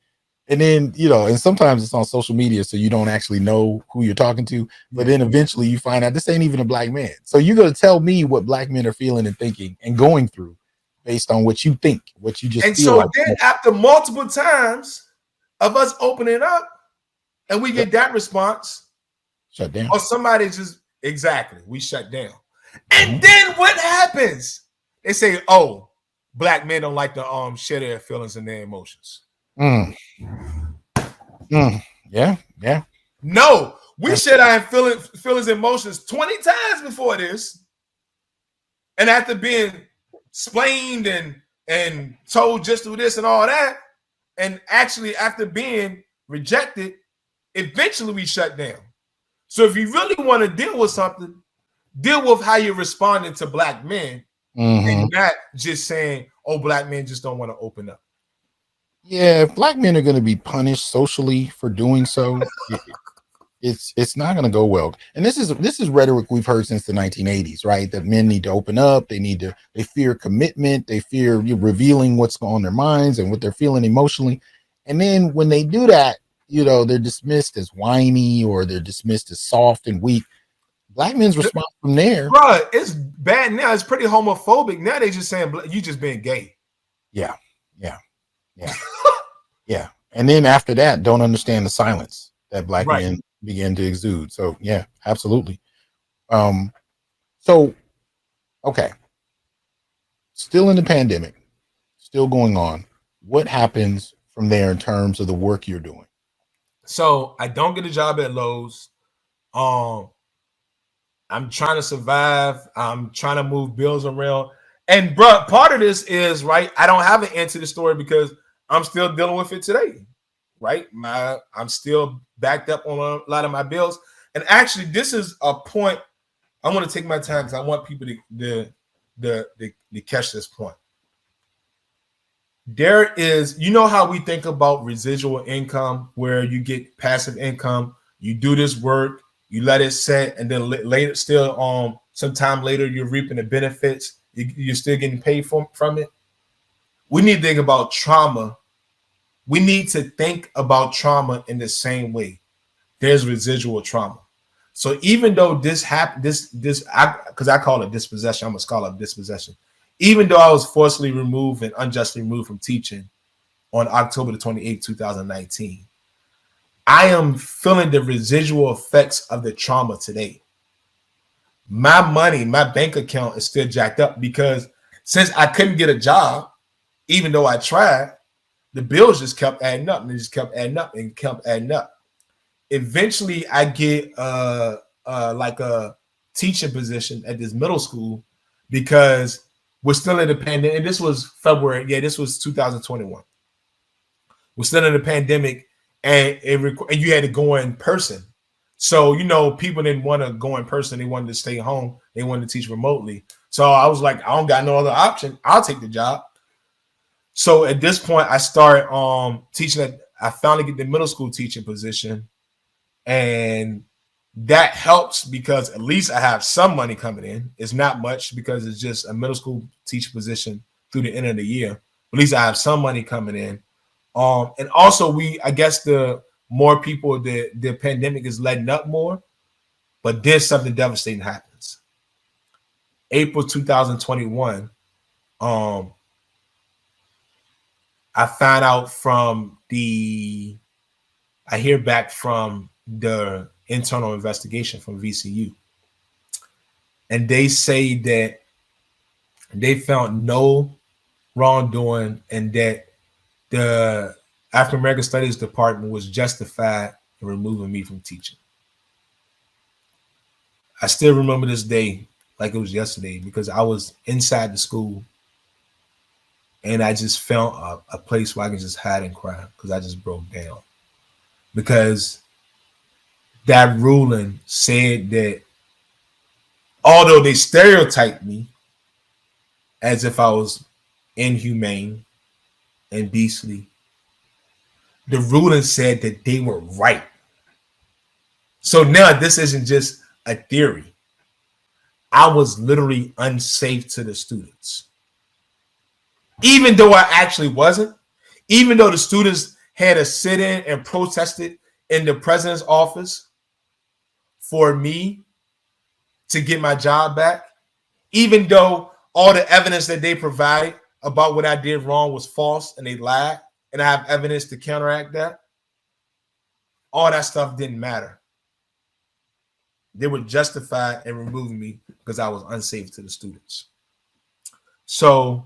And then, and sometimes it's on social media, so you don't actually know who you're talking to. But then eventually you find out this ain't even a Black man. So you're going to tell me what Black men are feeling and thinking and going through based on what you think, what you just and feel. So like. Then after multiple times of us opening up and we get that response, shut down. Or somebody just, we shut down. And then what happens? They say, oh, Black men don't like to share their feelings and their emotions. Yeah, yeah. No, we shared our feelings and emotions 20 times before this. And after being explained and told just do this and all that, and actually after being rejected, eventually we shut down. So if you really want to deal with something, deal with how you're responding to black men, and not just saying, oh, black men just don't want to open up. Yeah, if black men are going to be punished socially for doing so, it's not going to go well. And this is rhetoric we've heard since the 1980s, right? That men need to open up, they fear commitment, they fear revealing what's on their minds and what they're feeling emotionally. And then when they do that, they're dismissed as whiny, or they're dismissed as soft and weak. Black men's response from there, bro, it's bad now. It's pretty homophobic now. They just saying you just being gay. Yeah. Yeah. And then after that, don't understand the silence that black men begin to exude. So yeah, absolutely. So okay, still in the pandemic, still going on. What happens from there in terms of the work you're doing? So I don't get a job at Lowe's. I'm trying to survive. I'm trying to move bills around. And bro, part of this is right. I don't have an end to the story because I'm still dealing with it today. Right, I'm still backed up on a lot of my bills. And actually, this is a point I want to take my time because I want people to catch this point. There is, how we think about residual income, where you get passive income, you do this work, you let it set, and then later, still sometime later, you're reaping the benefits. You're still getting paid from it. We need to think about trauma. We need to think about trauma in the same way. There's residual trauma. So even though this happened, because I call it dispossession, I'm a scholar of dispossession. Even though I was forcibly removed and unjustly removed from teaching on October the 28th, 2019, I am feeling the residual effects of the trauma today. My money, my bank account is still jacked up because since I couldn't get a job, even though I tried, the bills just kept adding up and it just kept adding up and kept adding up. Eventually, I get like a teaching position at this middle school because we're still in the pandemic. And this was February. Yeah, this was 2021. We're still in the pandemic, and you had to go in person. So, people didn't want to go in person. They wanted to stay home. They wanted to teach remotely. So I was like, I don't got no other option. I'll take the job. So at this point, I start teaching. I finally get the middle school teaching position, and that helps because at least I have some money coming in. It's not much because it's just a middle school teacher position through the end of the year. At least I have some money coming in. And also I guess the more people, the pandemic is letting up more, but then something devastating happens. April 2021, I found out I hear back from the internal investigation from VCU. And they say that they found no wrongdoing and that the African American Studies Department was justified in removing me from teaching. I still remember this day like it was yesterday because I was inside the school and I just found a place where I can just hide and cry because I just broke down. Because that ruling said that although they stereotyped me as if I was inhumane and beastly, the ruling said that they were right. So now this isn't just a theory. I was literally unsafe to the students. Even though I actually wasn't, even though the students had to sit in and protested in the president's office for me to get my job back, even though all the evidence that they provided about what I did wrong was false and they lied, and I have evidence to counteract that, all that stuff didn't matter. They were justified in removing me because I was unsafe to the students. So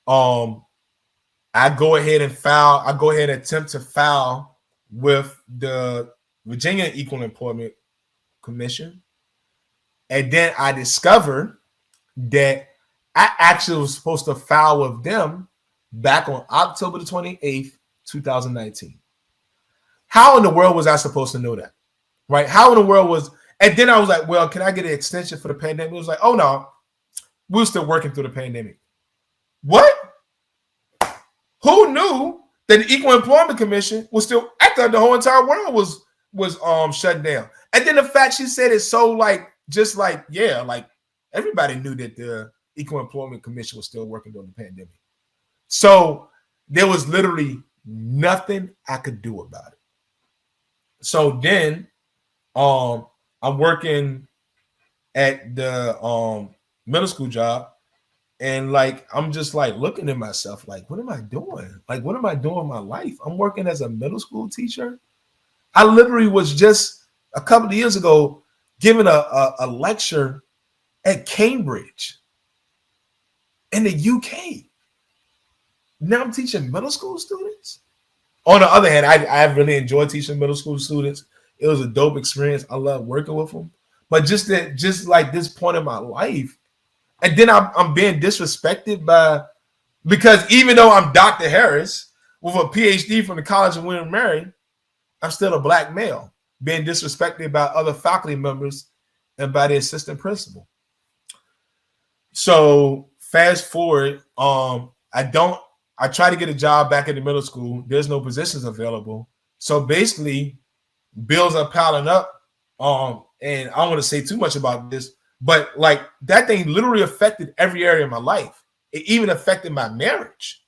I go ahead and attempt to file with the Virginia Equal Employment Commission. And then I discovered that I actually was supposed to file with them back on October the 28th, 2019. How in the world was I supposed to know that? Right? How in the world was, and then I was like, well, can I get an extension for the pandemic? It was like, oh no, we're still working through the pandemic. What? Who knew that the Equal Employment Commission was still active? The whole entire world was shut down. And then the fact she said it so just like everybody knew that the Equal Employment Commission was still working during the pandemic. So there was literally nothing I could do about it. So then I'm working at the middle school job, and I'm just looking at myself what am I doing? What am I doing in my life? I'm working as a middle school teacher. I literally was just a couple of years ago giving a lecture at Cambridge in the UK. Now I'm teaching middle school students. On the other hand, I really enjoyed teaching middle school students. It was a dope experience. I love working with them. But just this point in my life, and then I'm being disrespected because even though I'm Dr. Harris with a PhD from the College of William and Mary, I'm still a black male being disrespected by other faculty members and by the assistant principal. So fast forward, I try to get a job back in the middle school. There's no positions available. So basically, bills are piling up. And I don't want to say too much about this, but that thing literally affected every area of my life. It even affected my marriage.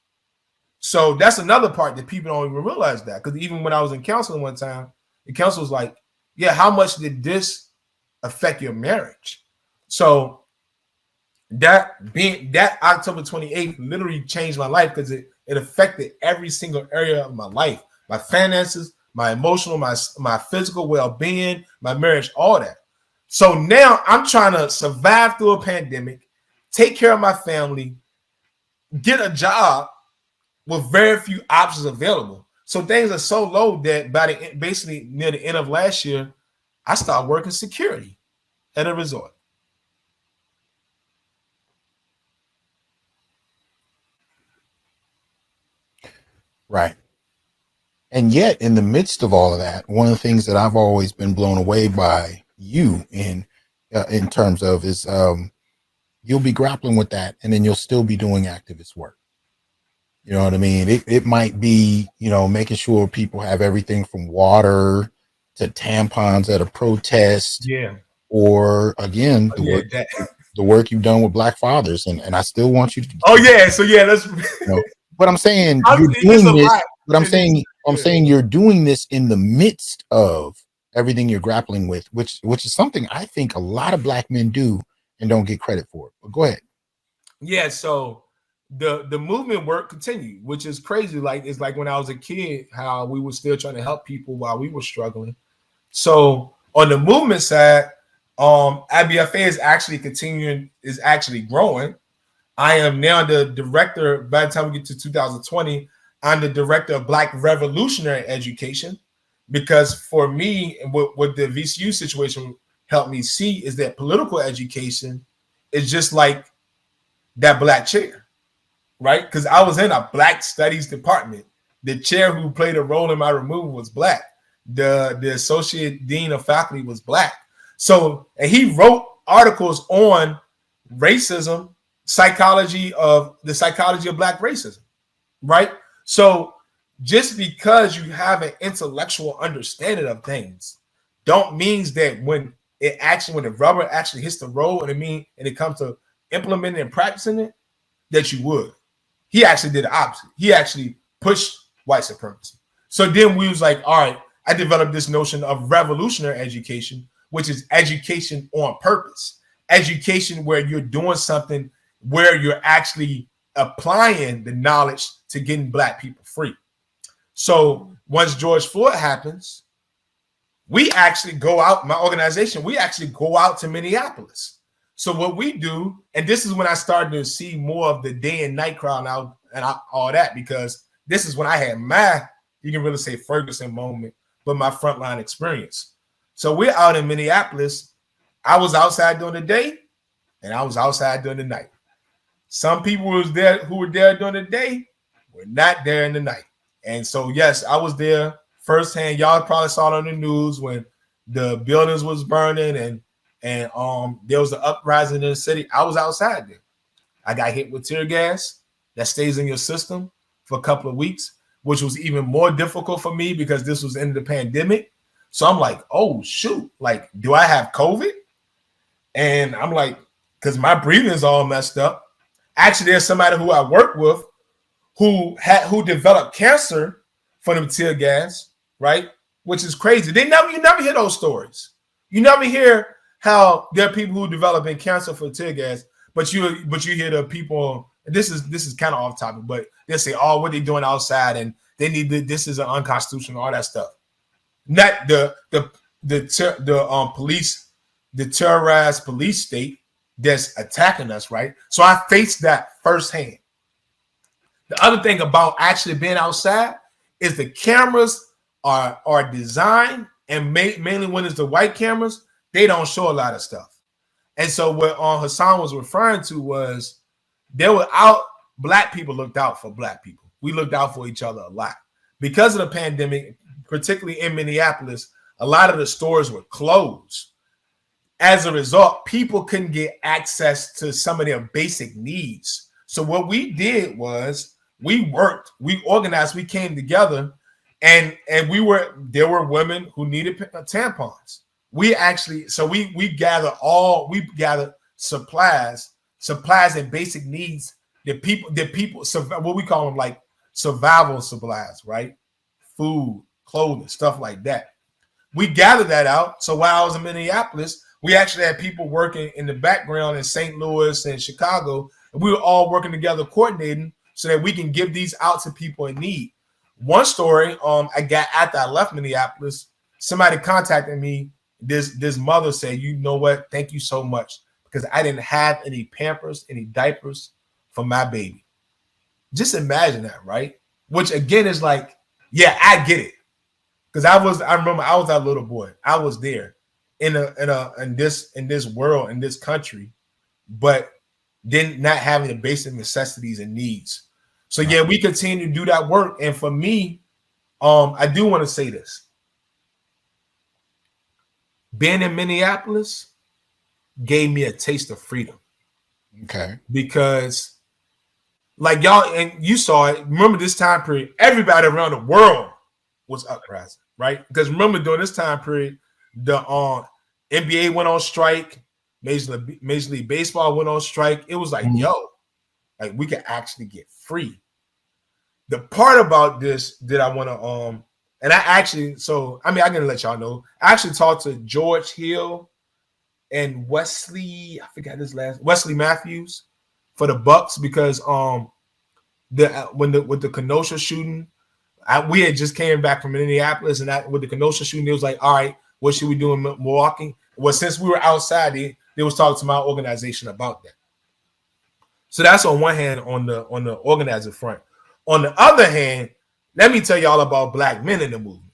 So that's another part that people don't even realize that. Because even when I was in counseling one time, the counselor was like, yeah, how much did this affect your marriage? So that October 28th literally changed my life because it affected every single area of my life, my finances, my emotional, my physical well-being, my marriage, all that. So now I'm trying to survive through a pandemic, take care of my family, get a job with very few options available. So things are so low that basically near the end of last year, I started working security at a resort. Right. And yet, in the midst of all of that, one of the things that I've always been blown away by you in terms of is you'll be grappling with that, and then you'll still be doing activist work. You know what I mean? It might be, making sure people have everything from water to tampons at a protest. Yeah. Or again, the work you've done with Black fathers, and I still want you to. Oh yeah, so yeah, that's. But I'm saying you're doing this. But I'm saying you're doing this in the midst of everything you're grappling with, which is something I think a lot of Black men do and don't get credit for. But go ahead. Yeah, so the movement work continued, which is crazy. It's like when I was a kid, how we were still trying to help people while we were struggling. So on the movement side, IBFA is actually continuing, is actually growing. I am now the director. By the time we get to 2020, I'm the director of Black Revolutionary Education, because for me, and what the VCU situation helped me see is that political education is just like that black chair, right? Because I was in a Black Studies department. The chair who played a role in my removal was Black. The associate dean of faculty was Black. So, and he wrote articles on racism, psychology of Black racism, right? So just because you have an intellectual understanding of things don't means that when the rubber actually hits the road and it comes to implementing and practicing it, that you would. He actually did the opposite. He actually pushed white supremacy. So then we was like, all right, I developed this notion of revolutionary education, which is education on purpose. Education where you're doing something where you're actually applying the knowledge to getting Black people free. So once George Floyd happens, we actually go out, my organization, we actually go out to Minneapolis. So what we do, and this is when I started to see more of the day and night crowd now and all that, because this is when I had my you can really say Ferguson moment, but my frontline experience. So we're out in Minneapolis. I was outside during the day, and I was outside during the night. Some people who were there during the day were not there in the night. And so, yes, I was there firsthand. Y'all probably saw it on the news when the buildings was burning and there was an uprising in the city. I was outside there. I got hit with tear gas that stays in your system for a couple of weeks, which was even more difficult for me because this was in the pandemic. So I'm like, oh, shoot, like, do I have COVID? And I'm like, because my breathing is all messed up. Actually, there's somebody who I work with who developed cancer from the tear gas, right? Which is crazy. You never hear those stories. You never hear how there are people who develop cancer for tear gas, but you hear the people. This is kind of off topic, but they say, "Oh, what they doing outside?" and they need this is unconstitutional, all that stuff. Not the police, the terrorized police state that's attacking us, right? So I faced that firsthand. The other thing about actually being outside is the cameras are designed, and mainly when it's the white cameras, they don't show a lot of stuff. And so what Hassan was referring to was black people looked out for black people. We looked out for each other a lot. Because of the pandemic, particularly in Minneapolis, a lot of the stores were closed. As a result, people couldn't get access to some of their basic needs. So what we did was we worked, we organized, we came together, and there were women who needed tampons. We gathered supplies and basic needs that people what we call them, like survival supplies, right? Food, clothing, stuff like that. We gathered that out. So while I was in Minneapolis, we actually had people working in the background in St. Louis and Chicago, and we were all working together, coordinating so that we can give these out to people in need. One story, I got after I left Minneapolis, somebody contacted me. This mother said, "You know what? Thank you so much, because I didn't have any Pampers, any diapers for my baby." Just imagine that, right? Which again is like, yeah, I get it, because I remember I was that little boy. I was there in this world, in this country, but then not having the basic necessities and needs. So yeah, we continue to do that work. And for me, I do want to say this. Being in Minneapolis gave me a taste of freedom. Okay. Because like y'all, and you saw it, remember this time period, everybody around the world was uprising, right? Because remember during this time period, the NBA went on strike, Major League Baseball went on strike. It was like, yo, like we could actually get free. The part about this that I want to and I actually, I'm gonna let y'all know. I actually talked to George Hill and Wesley Matthews for the Bucks, because with the Kenosha shooting, we had just came back from Minneapolis, and with the Kenosha shooting, it was like, all right, what should we do in Milwaukee? Well, since we were outside, they was talking to my organization about that. So that's on one hand on the organizer front. On the other hand, let me tell y'all about black men in the movement.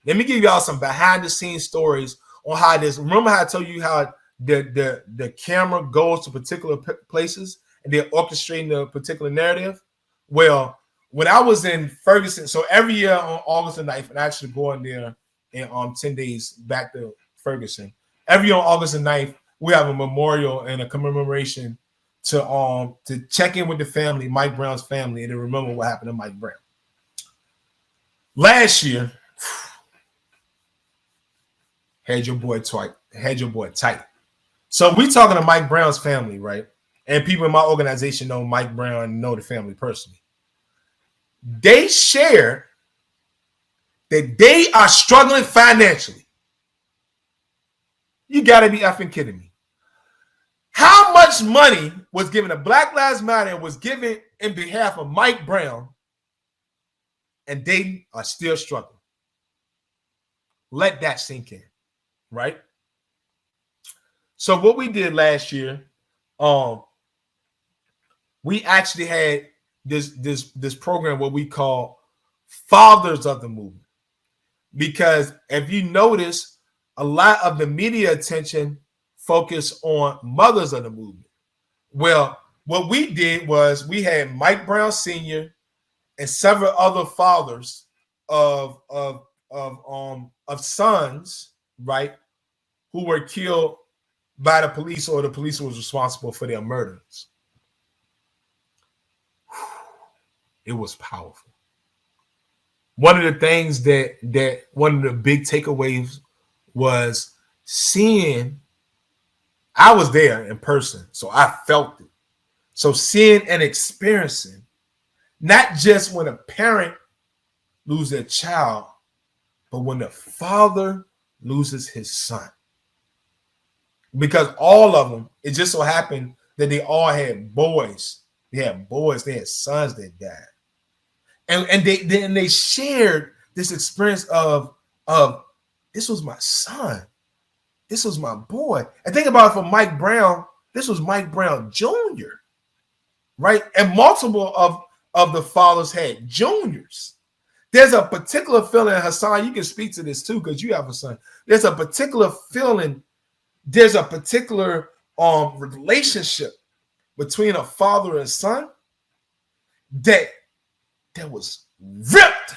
Let me give y'all some behind the scenes stories on how this. Remember how I told you how the camera goes to particular places and they're orchestrating the particular narrative? Well, when I was in Ferguson, so every year on August the 9th, and I actually going there in 10 days back to Ferguson. Every year on August the 9th, we have a memorial and a commemoration to check in with the family, Mike Brown's family, and to remember what happened to Mike Brown. Last year, had your boy tight. So we talking to Mike Brown's family, right? And people in my organization know Mike Brown and know the family personally. They share that they are struggling financially. You gotta be effing kidding me. How much money was given to Black Lives Matter and was given in behalf of Mike Brown, and they are still struggling? Let that sink in, right? So what we did last year, we actually had this program what we call fathers of the movement. Because if you notice, a lot of the media attention focused on mothers of the movement. Well, what we did was we had Mike Brown Sr. and several other fathers of sons, right, who were killed by the police or the police was responsible for their murders. It was powerful. One of the things that one of the big takeaways was seeing, I was there in person, so I felt it. So seeing and experiencing, not just when a parent loses their child, but when the father loses his son. Because all of them, it just so happened that they all had boys. They had boys, they had sons that died. And they shared this experience of this was my son. This was my boy. And think about it for Mike Brown, this was Mike Brown Jr., right? And multiple of the fathers had juniors. There's a particular feeling, Hassan, you can speak to this too because you have a son. There's a particular feeling, there's a particular relationship between a father and son that was ripped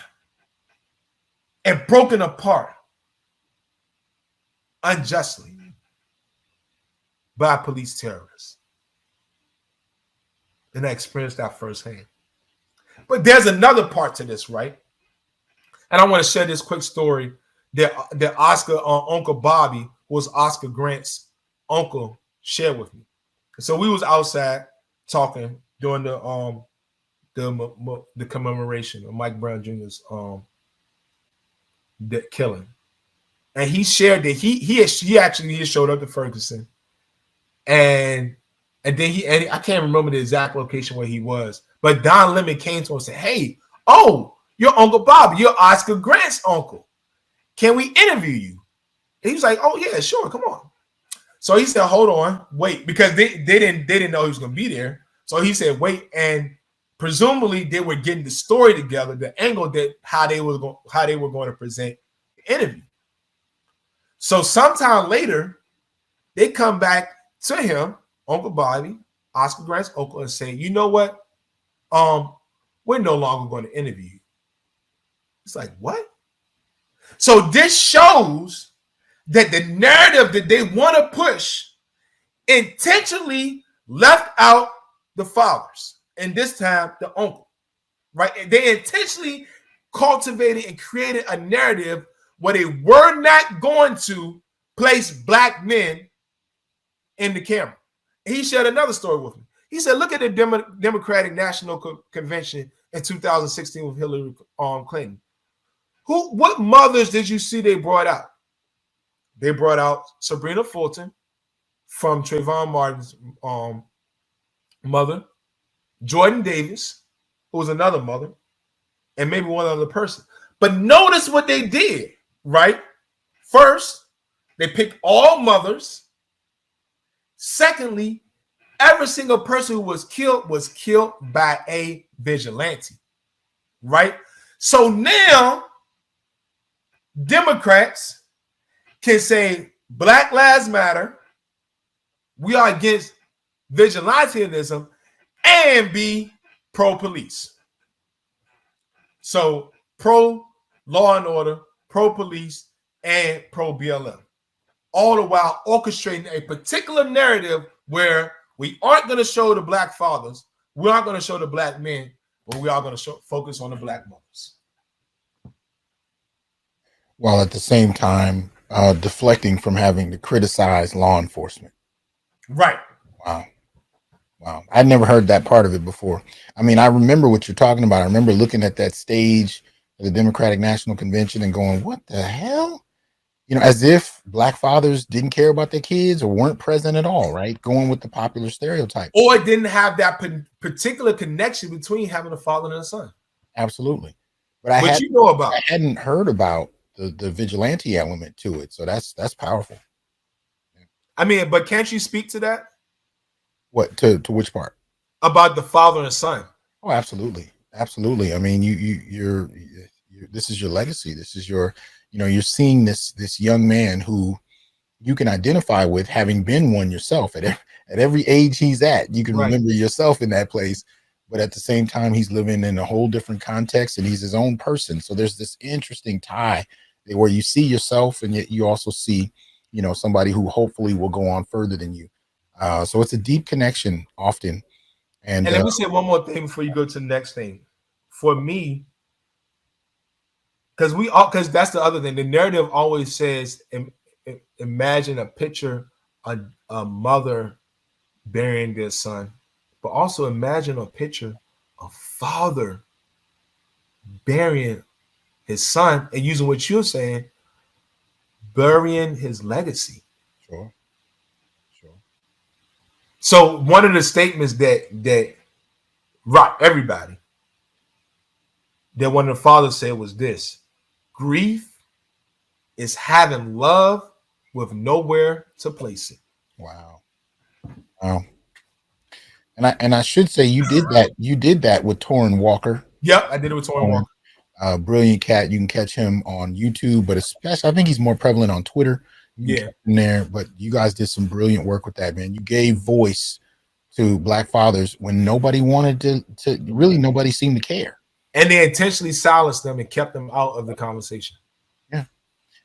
and broken apart unjustly by police terrorists. And I experienced that firsthand. But there's another part to this, right? And I want to share this quick story that Oscar, Uncle Bobby, who was Oscar Grant's uncle, shared with me. So we was outside talking during the commemoration of Mike Brown Jr.'s killing, and he shared that he actually showed up to Ferguson, and then I can't remember the exact location where he was, but Don Lemon came to him and said, "Hey, you're Uncle Bobby, you're Oscar Grant's uncle. Can we interview you?" And he was like, "Oh yeah, sure, come on." So he said, "Hold on, wait," because they didn't know he was going to be there. So he said, "Wait," and presumably they were getting the story together, the angle that how they were going to present the interview. So sometime later, they come back to him, Uncle Bobby, Oscar Grant's uncle, and say, "You know what? We're no longer going to interview you." It's like, what? So this shows that the narrative that they want to push intentionally left out the fathers, and this time the uncle, right? They intentionally cultivated and created a narrative where they were not going to place black men in the camera. And he shared another story with me. He said, "Look at the Democratic National Convention in 2016 with Hillary Clinton. What mothers did you see they brought out? They brought out Sabrina Fulton from Trayvon Martin's mother, Jordan Davis, who was another mother, and maybe one other person. But notice what they did, right? First, they picked all mothers. Secondly, every single person who was killed by a vigilante, right? So now Democrats can say Black Lives Matter, we are against vigilantism, and be pro-police. So pro-law and order, pro-police, and pro-BLM. All the while orchestrating a particular narrative where we aren't going to show the black fathers, we aren't going to show the black men, but we are going to focus on the black mothers. While at the same time deflecting from having to criticize law enforcement. Right. Wow. I'd never heard that part of it before. I mean, I remember what you're talking about. I remember looking at that stage of the Democratic National Convention and going, what the hell? You know, as if black fathers didn't care about their kids or weren't present at all, right? Going with the popular stereotype. Or didn't have that particular connection between having a father and a son. Absolutely. But I hadn't heard about the vigilante element to it. So that's powerful. I mean, but can't you speak to that? What, to which part? About the father and son. Oh, absolutely. Absolutely. I mean, you're this is your legacy. This is your, you're seeing this young man who you can identify with, having been one yourself at every age he's at. You can Right. remember yourself in that place, but at the same time, he's living in a whole different context and he's his own person. So there's this interesting tie where you see yourself and yet you also see, somebody who hopefully will go on further than you. So it's a deep connection often. And let me say one more thing before you go to the next thing. For me, because that's the other thing. The narrative always says, imagine a picture, a mother burying their son, but also imagine a picture, a father burying his son, and using what you're saying, burying his legacy. sure. So one of the statements that rocked everybody, that one of the fathers said, was this: grief is having love with nowhere to place it. Wow. Wow. And I should say you did that with Torrin Walker. Yep, I did it with Torrin Walker. Brilliant cat. You can catch him on YouTube, but especially I think he's more prevalent on Twitter. Yeah. In there, but you guys did some brilliant work with that, man. You gave voice to Black fathers when nobody wanted to really, nobody seemed to care. And they intentionally silenced them and kept them out of the conversation. Yeah.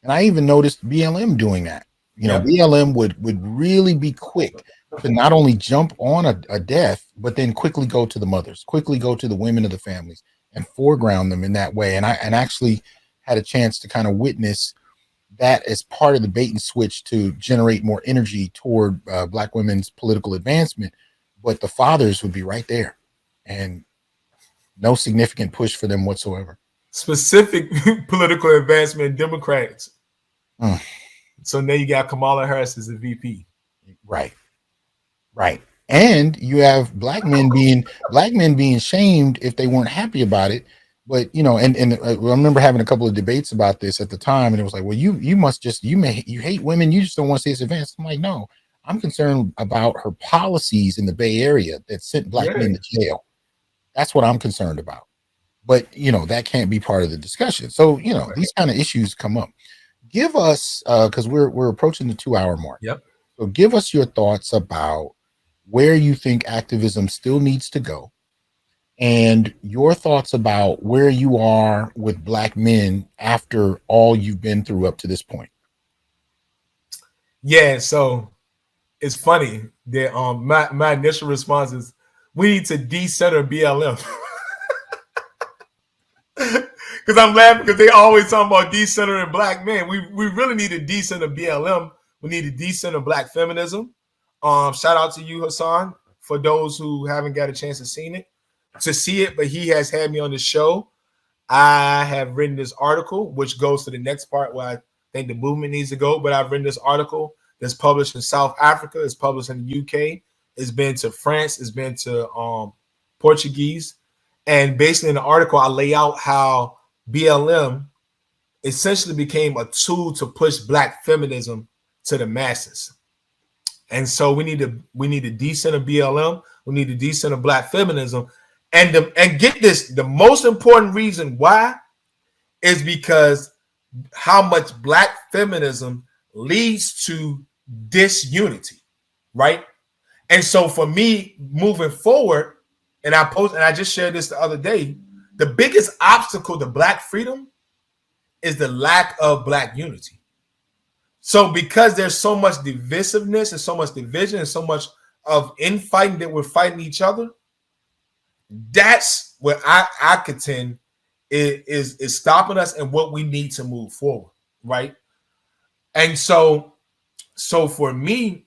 And I even noticed BLM doing that. BLM would really be quick to not only jump on a death, but then quickly go to the mothers, quickly go to the women of the families and foreground them in that way. And I actually had a chance to kind of witness that as part of the bait and switch to generate more energy toward Black women's political advancement. But the fathers would be right there and no significant push for them whatsoever. Specific political advancement, Democrats. So now you got Kamala Harris as a VP. Right. And you have black men being shamed if they weren't happy about it. But and I remember having a couple of debates about this at the time, and it was like, well, you hate women, you just don't want to see us advance. I'm like, no, I'm concerned about her policies in the Bay Area that sent Black men to jail. That's what I'm concerned about. But that can't be part of the discussion. So these kind of issues come up. Give us because we're approaching the 2-hour mark. Yep. So give us your thoughts about where you think activism still needs to go, and your thoughts about where you are with Black men after all you've been through up to this point. Yeah, so it's funny that my initial response is we need to decenter BLM. Because I'm laughing because they always talk about decentering Black men. We really need to decenter BLM. We need to decenter Black feminism. Shout out to you, Hassan, for those who haven't got a chance to see it, but he has had me on the show. I have written this article, which goes to the next part where I think the movement needs to go. But I've written this article that's published in South Africa. It's published in the UK. It's been to France. It's been to Portuguese. And basically in the article, I lay out how BLM essentially became a tool to push Black feminism to the masses. And so we need to decenter BLM. We need to decenter Black feminism. And get this, the most important reason why is because how much Black feminism leads to disunity, right? And so for me, moving forward, and I just shared this the other day, the biggest obstacle to Black freedom is the lack of Black unity. So because there's so much divisiveness and so much division and so much of infighting that we're fighting each other, that's what I contend is stopping us and what we need to move forward, right? And so for me,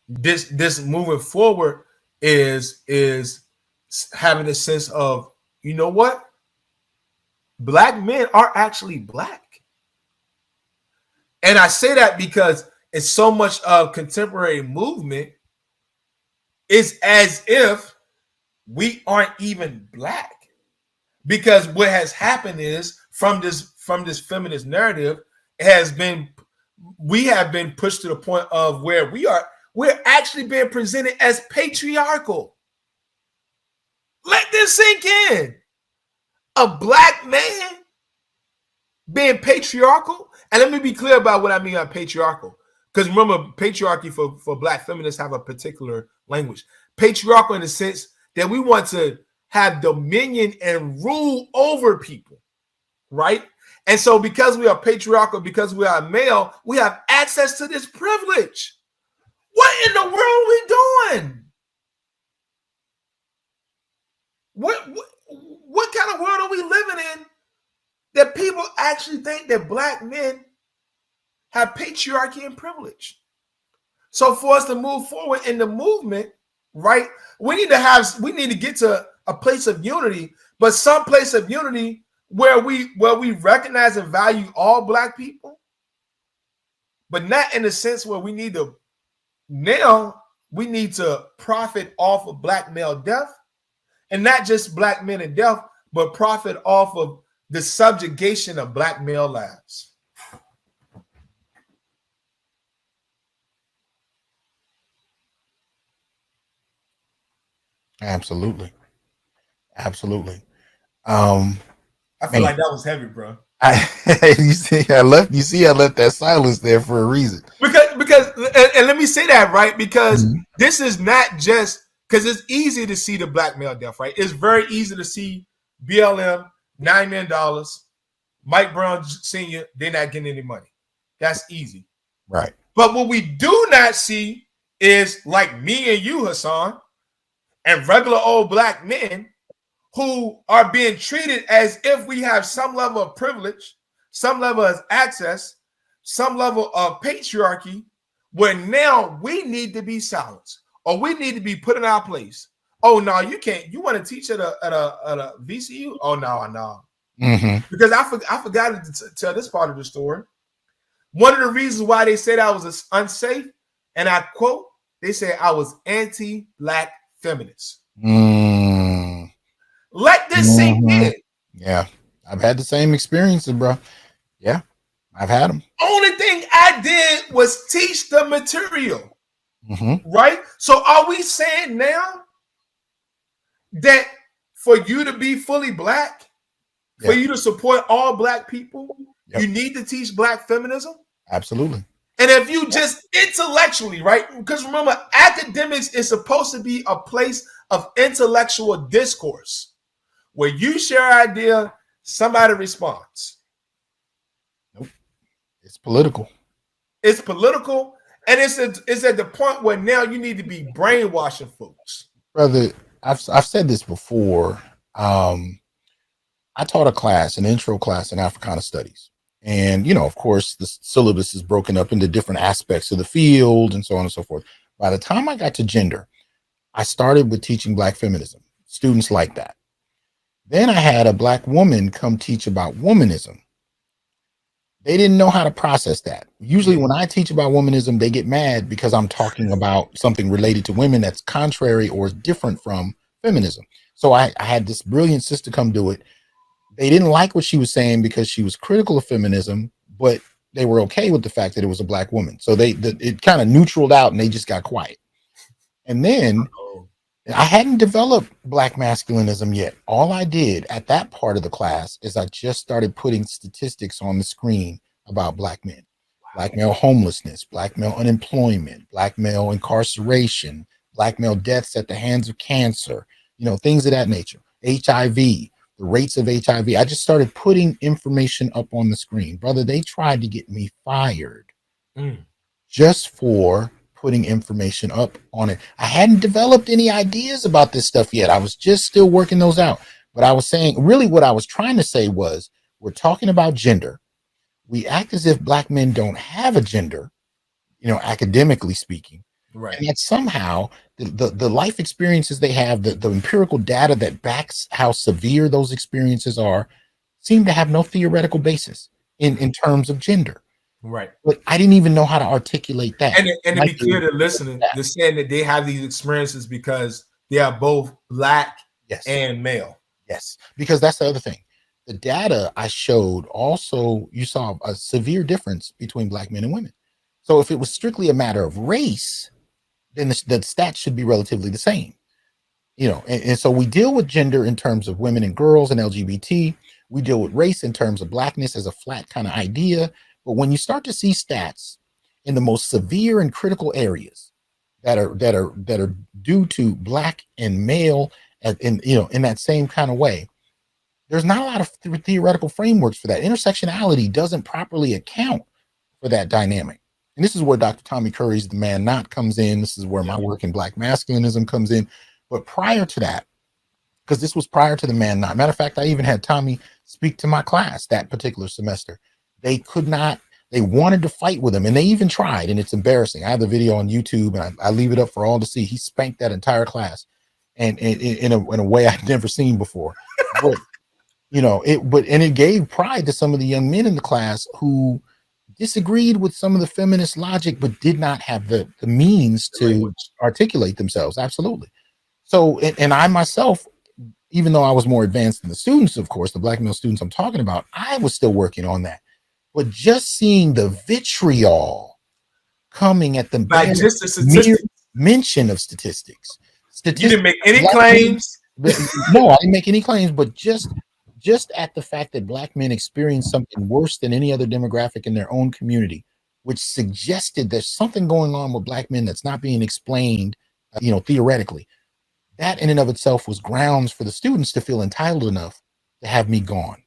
this moving forward is having a sense of, you know what? Black men are actually Black. And I say that because it's so much of contemporary movement is as if we aren't even Black. Because what has happened is from this feminist narrative we have been pushed to the point of where we're actually being presented as patriarchal. Let this sink in. A black man being patriarchal, and let me be clear about what I mean by patriarchal. Because remember, patriarchy for black feminists have a particular language. Patriarchal in the sense that we want to have dominion and rule over people, right? And so because we are patriarchal, because we are male, we have access to this privilege. What in the world are we doing? What kind of world are we living in that people actually think that black men have patriarchy and privilege? So for us to move forward in the movement, right, we need to get to a place of unity, but some place of unity where we recognize and value all black people, but not in the sense where we need to profit off of black male death, and not just black men and death, but profit off of the subjugation of black male lives. Absolutely. I feel like that was heavy, bro. You see, I left that silence there for a reason. Because and let me say that, right? Because this is not just because it's easy to see the black male death, right? It's very easy to see BLM, $9 million, Mike Brown Sr., they're not getting any money. That's easy. Right. But what we do not see is like me and you, Hassan, and regular old black men who are being treated as if we have some level of privilege, some level of access, some level of patriarchy, where now we need to be silenced or we need to be put in our place. Oh, no, you can't. You want to teach at a VCU? Oh, no. Because I forgot to tell this part of the story. One of the reasons why they said I was unsafe, and I quote, they said I was anti-black feminist. Let this sink in. Yeah, I've had the same experiences, bro. Yeah, I've had them. Only thing I did was teach the material, right? So are we saying now that for you to be fully black, for you to support all black people, you need to teach black feminism? Absolutely. And if you just intellectually, right? Because remember, academics is supposed to be a place of intellectual discourse where you share an idea, somebody responds. Nope. It's political. It's political, and it's at the point where now you need to be brainwashing folks. Brother, I've said this before. I taught a class, an intro class in Africana Studies. And, you know, of course, the syllabus is broken up into different aspects of the field and so on and so forth. By the time I got to gender, I started with teaching black feminism. Students like that. Then I had a black woman come teach about womanism. They didn't know how to process that. Usually when I teach about womanism, they get mad because I'm talking about something related to women that's contrary or different from feminism. So I had this brilliant sister come do it. They didn't like what she was saying because she was critical of feminism, but they were okay with the fact that it was a black woman. So it kind of neutraled out and they just got quiet. And then I hadn't developed black masculinism yet. All I did at that part of the class is I just started putting statistics on the screen about black men, black male homelessness, black male unemployment, black male incarceration, black male deaths at the hands of cancer, you know, things of that nature, HIV, the rates of HIV. I just started putting information up on the screen. Brother, they tried to get me fired just for putting information up on it. I hadn't developed any ideas about this stuff yet. I was just still working those out. But I was saying, really what I was trying to say was, we're talking about gender. We act as if black men don't have a gender, you know, academically speaking. Right. And that somehow the life experiences they have, the empirical data that backs how severe those experiences are, seem to have no theoretical basis in terms of gender. Right. But I didn't even know how to articulate that. And to be clear to listening, they're saying that they have these experiences because they are both black and male. Yes, because that's the other thing. The data I showed also, you saw a severe difference between black men and women. So if it was strictly a matter of race, then the stats should be relatively the same. and so we deal with gender in terms of women and girls and LGBT. We deal with race in terms of blackness as a flat kind of idea. But when you start to see stats in the most severe and critical areas that are due to black and male, in that same kind of way, there's not a lot of theoretical frameworks for that. Intersectionality doesn't properly account for that dynamic. And this is where Dr. Tommy Curry's The Man Not comes in. This is where my work in Black masculinism comes in. But prior to that, because this was prior to The Man Not, matter of fact, I even had Tommy speak to my class that particular semester. They wanted to fight with him, and they even tried, and it's embarrassing. I have the video on YouTube, and I leave it up for all to see. He spanked that entire class, and in a way I'd never seen before. But it gave pride to some of the young men in the class who disagreed with some of the feminist logic, but did not have the means to articulate themselves. Absolutely. So, and I myself, even though I was more advanced than the students, of course, the black male students I'm talking about, I was still working on that. But just seeing the vitriol coming at the mere mention of statistics. You didn't make any claims. No, I didn't make any claims, but just at the fact that black men experience something worse than any other demographic in their own community, which suggested there's something going on with black men that's not being explained, theoretically. That in and of itself was grounds for the students to feel entitled enough to have me gone.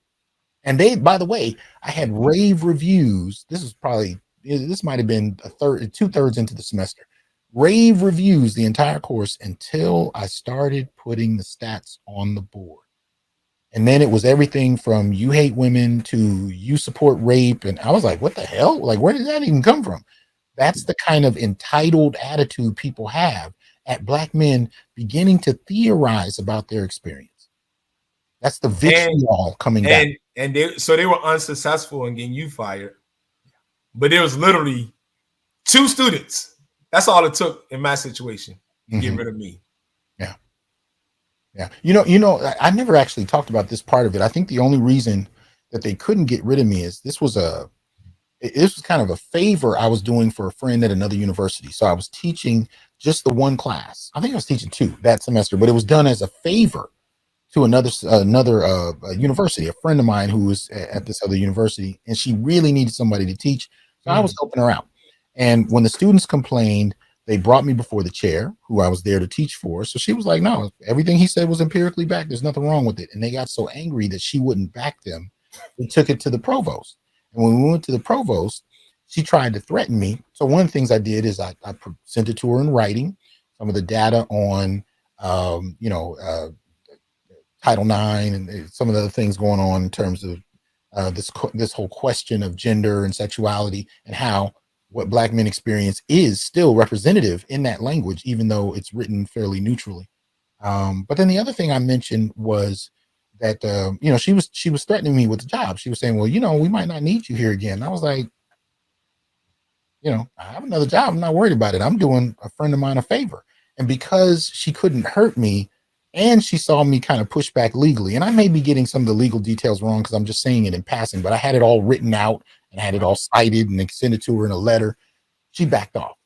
And they, by the way, I had rave reviews. This might have been 2/3 into the semester. Rave reviews the entire course until I started putting the stats on the board. And then it was everything from you hate women to you support rape. And I was like, what the hell? Like, where did that even come from? That's the kind of entitled attitude people have at black men beginning to theorize about their experience. That's the vitriol coming down. And they were unsuccessful in getting you fired. But there was literally 2 students. That's all it took in my situation to get rid of me. Yeah. Yeah. I never actually talked about this part of it. I think the only reason that they couldn't get rid of me is this was kind of a favor I was doing for a friend at another university. So I was teaching just the one class. I think I was teaching 2 that semester, but it was done as a favor to another university, a friend of mine who was at this other university, and she really needed somebody to teach. So I was helping her out. And when the students complained, they brought me before the chair, who I was there to teach for. So she was like, no, everything he said was empirically backed. There's nothing wrong with it. And they got so angry that she wouldn't back them. They took it to the provost. And when we went to the provost, she tried to threaten me. So one of the things I did is I sent it to her in writing, some of the data on, Title IX and some of the other things going on in terms of this whole question of gender and sexuality, and how what black men experience is still representative in that language, even though it's written fairly neutrally. But then the other thing I mentioned was that, she was threatening me with the job. She was saying, well, we might not need you here again. And I was like, I have another job. I'm not worried about it. I'm doing a friend of mine a favor. And because she couldn't hurt me, and she saw me kind of push back legally, and I may be getting some of the legal details wrong because I'm just saying it in passing, but I had it all written out and had it all cited and sent it to her in a letter. She backed off.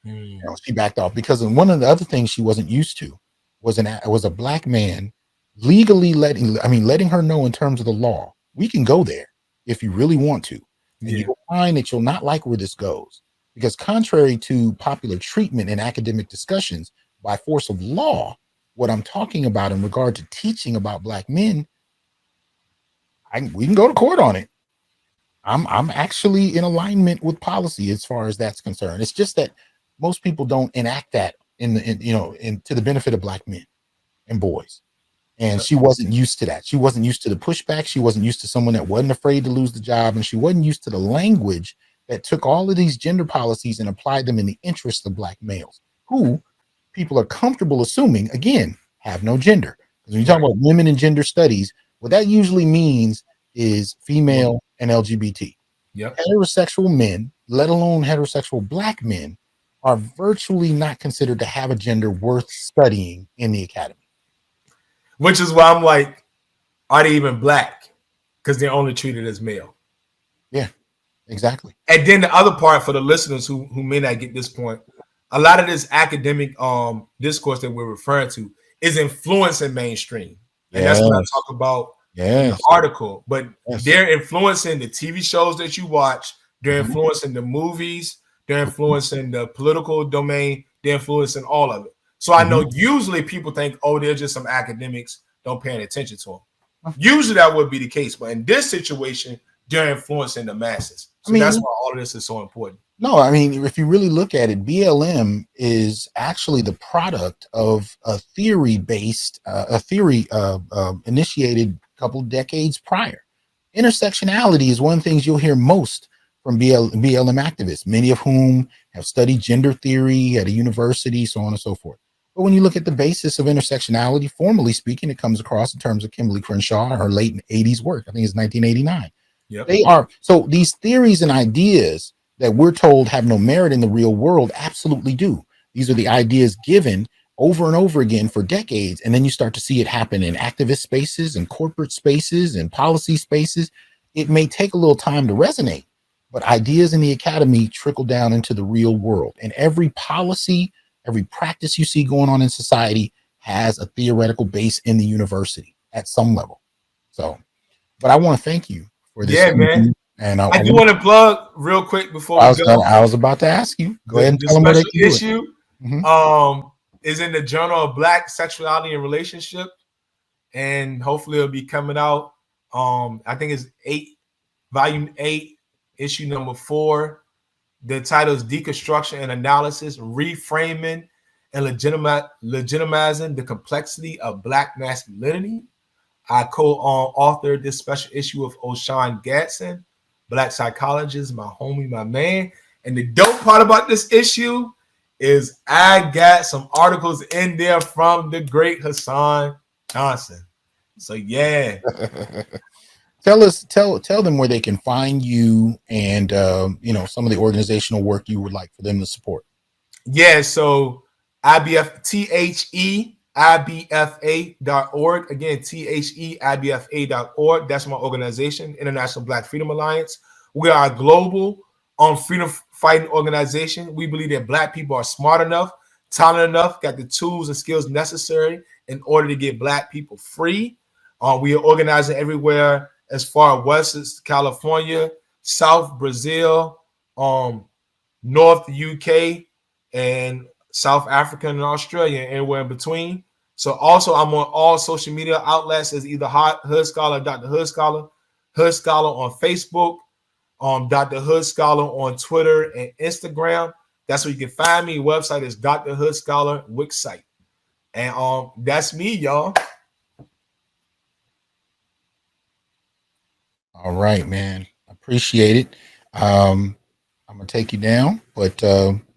She backed off because one of the other things she wasn't used to was a black man legally letting her know in terms of the law, we can go there if you really want to. And you'll find that you'll not like where this goes, because contrary to popular treatment in academic discussions, by force of law, what I'm talking about in regard to teaching about black men, we can go to court on it. I'm actually in alignment with policy as far as that's concerned. It's just that most people don't enact that to the benefit of black men and boys. And she wasn't used to that. She wasn't used to the pushback. She wasn't used to someone that wasn't afraid to lose the job. And she wasn't used to the language that took all of these gender policies and applied them in the interest of black males, who people are comfortable assuming, again, have no gender. Because when you talk about women and gender studies, what that usually means is female and LGBT. Heterosexual men, let alone heterosexual black men, are virtually not considered to have a gender worth studying in the academy. Which is why I'm like, are they even black? Because they're only treated as male. Yeah, exactly. And then the other part for the listeners who may not get this point, a lot of this academic discourse that we're referring to is influencing mainstream. And that's what I talk about in the article. But they're influencing the TV shows that you watch. They're influencing the movies. They're influencing the political domain. They're influencing all of it. So I know usually people think, oh, they're just some academics, don't pay any attention to them. Usually that would be the case. But in this situation, they're influencing the masses. So that's why all of this is so important. No, I mean, if you really look at it, BLM is actually the product of a theory-based, initiated a couple decades prior. Intersectionality is one of the things you'll hear most from BLM activists, many of whom have studied gender theory at a university, so on and so forth. But when you look at the basis of intersectionality, formally speaking, it comes across in terms of Kimberly Crenshaw and her late 80s work. I think it's 1989. Yep. They are, so these theories and ideas that we're told have no merit in the real world absolutely do. These are the ideas given over and over again for decades. And then you start to see it happen in activist spaces and corporate spaces and policy spaces. It may take a little time to resonate, but ideas in the academy trickle down into the real world. And every policy, every practice you see going on in society has a theoretical base in the university at some level. So, but I want to thank you for this. Yeah, man. And I do want to plug real quick before we go. I was about to ask you. Go ahead and tell them where they can do it. Issue is in the Journal of Black Sexuality and Relationship, and hopefully it'll be coming out. I think it's volume 8, issue number 4. The title is Deconstruction and Analysis: Reframing and Legitimizing the Complexity of Black Masculinity. I co-authored this special issue with O'Shawn Gadsden, Black psychologist, my homie, my man. And the dope part about this issue is I got some articles in there from the great Hassan Johnson. So yeah. Tell them where they can find you and some of the organizational work you would like for them to support. Yeah, so IBFA.org. Again, IBFA.org. That's my organization, International Black Freedom Alliance. We are a global freedom fighting organization. We believe that Black people are smart enough, talented enough, got the tools and skills necessary in order to get Black people free. We are organizing everywhere as far west as California, South Brazil, North UK, and South Africa and Australia, and everywhere in between. So also I'm on all social media outlets as either Hood Scholar or Dr. Hood Scholar. Hood Scholar on Facebook, Dr. Hood Scholar on Twitter and Instagram. That's where you can find me. Website is Dr. Hood Scholar Wix site. And that's me, y'all. All right, man. Appreciate it. I'm gonna take you down, but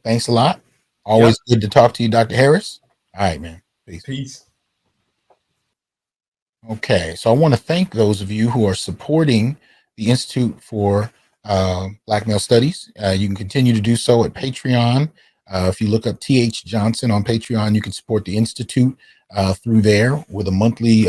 thanks a lot. Always good to talk to you, Dr. Harris. All right, man. Peace. Okay, so I want to thank those of you who are supporting the Institute for Black Male Studies. You can continue to do so at Patreon. If you look up T.H. Johnson on Patreon, you can support the Institute through there with a monthly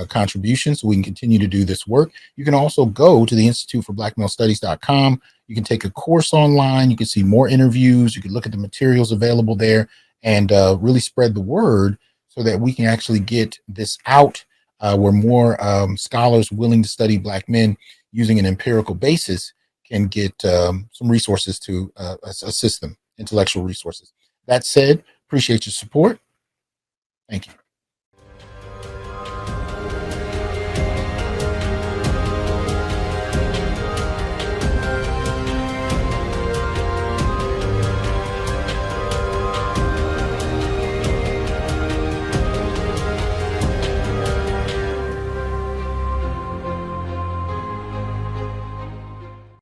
contribution so we can continue to do this work. You can also go to the Institute for Black Male Studies.com. You can take a course online. You can see more interviews. You can look at the materials available there and really spread the word so that we can actually get this out where more scholars willing to study Black men using an empirical basis can get some resources to assist them, intellectual resources. That said, appreciate your support. Thank you.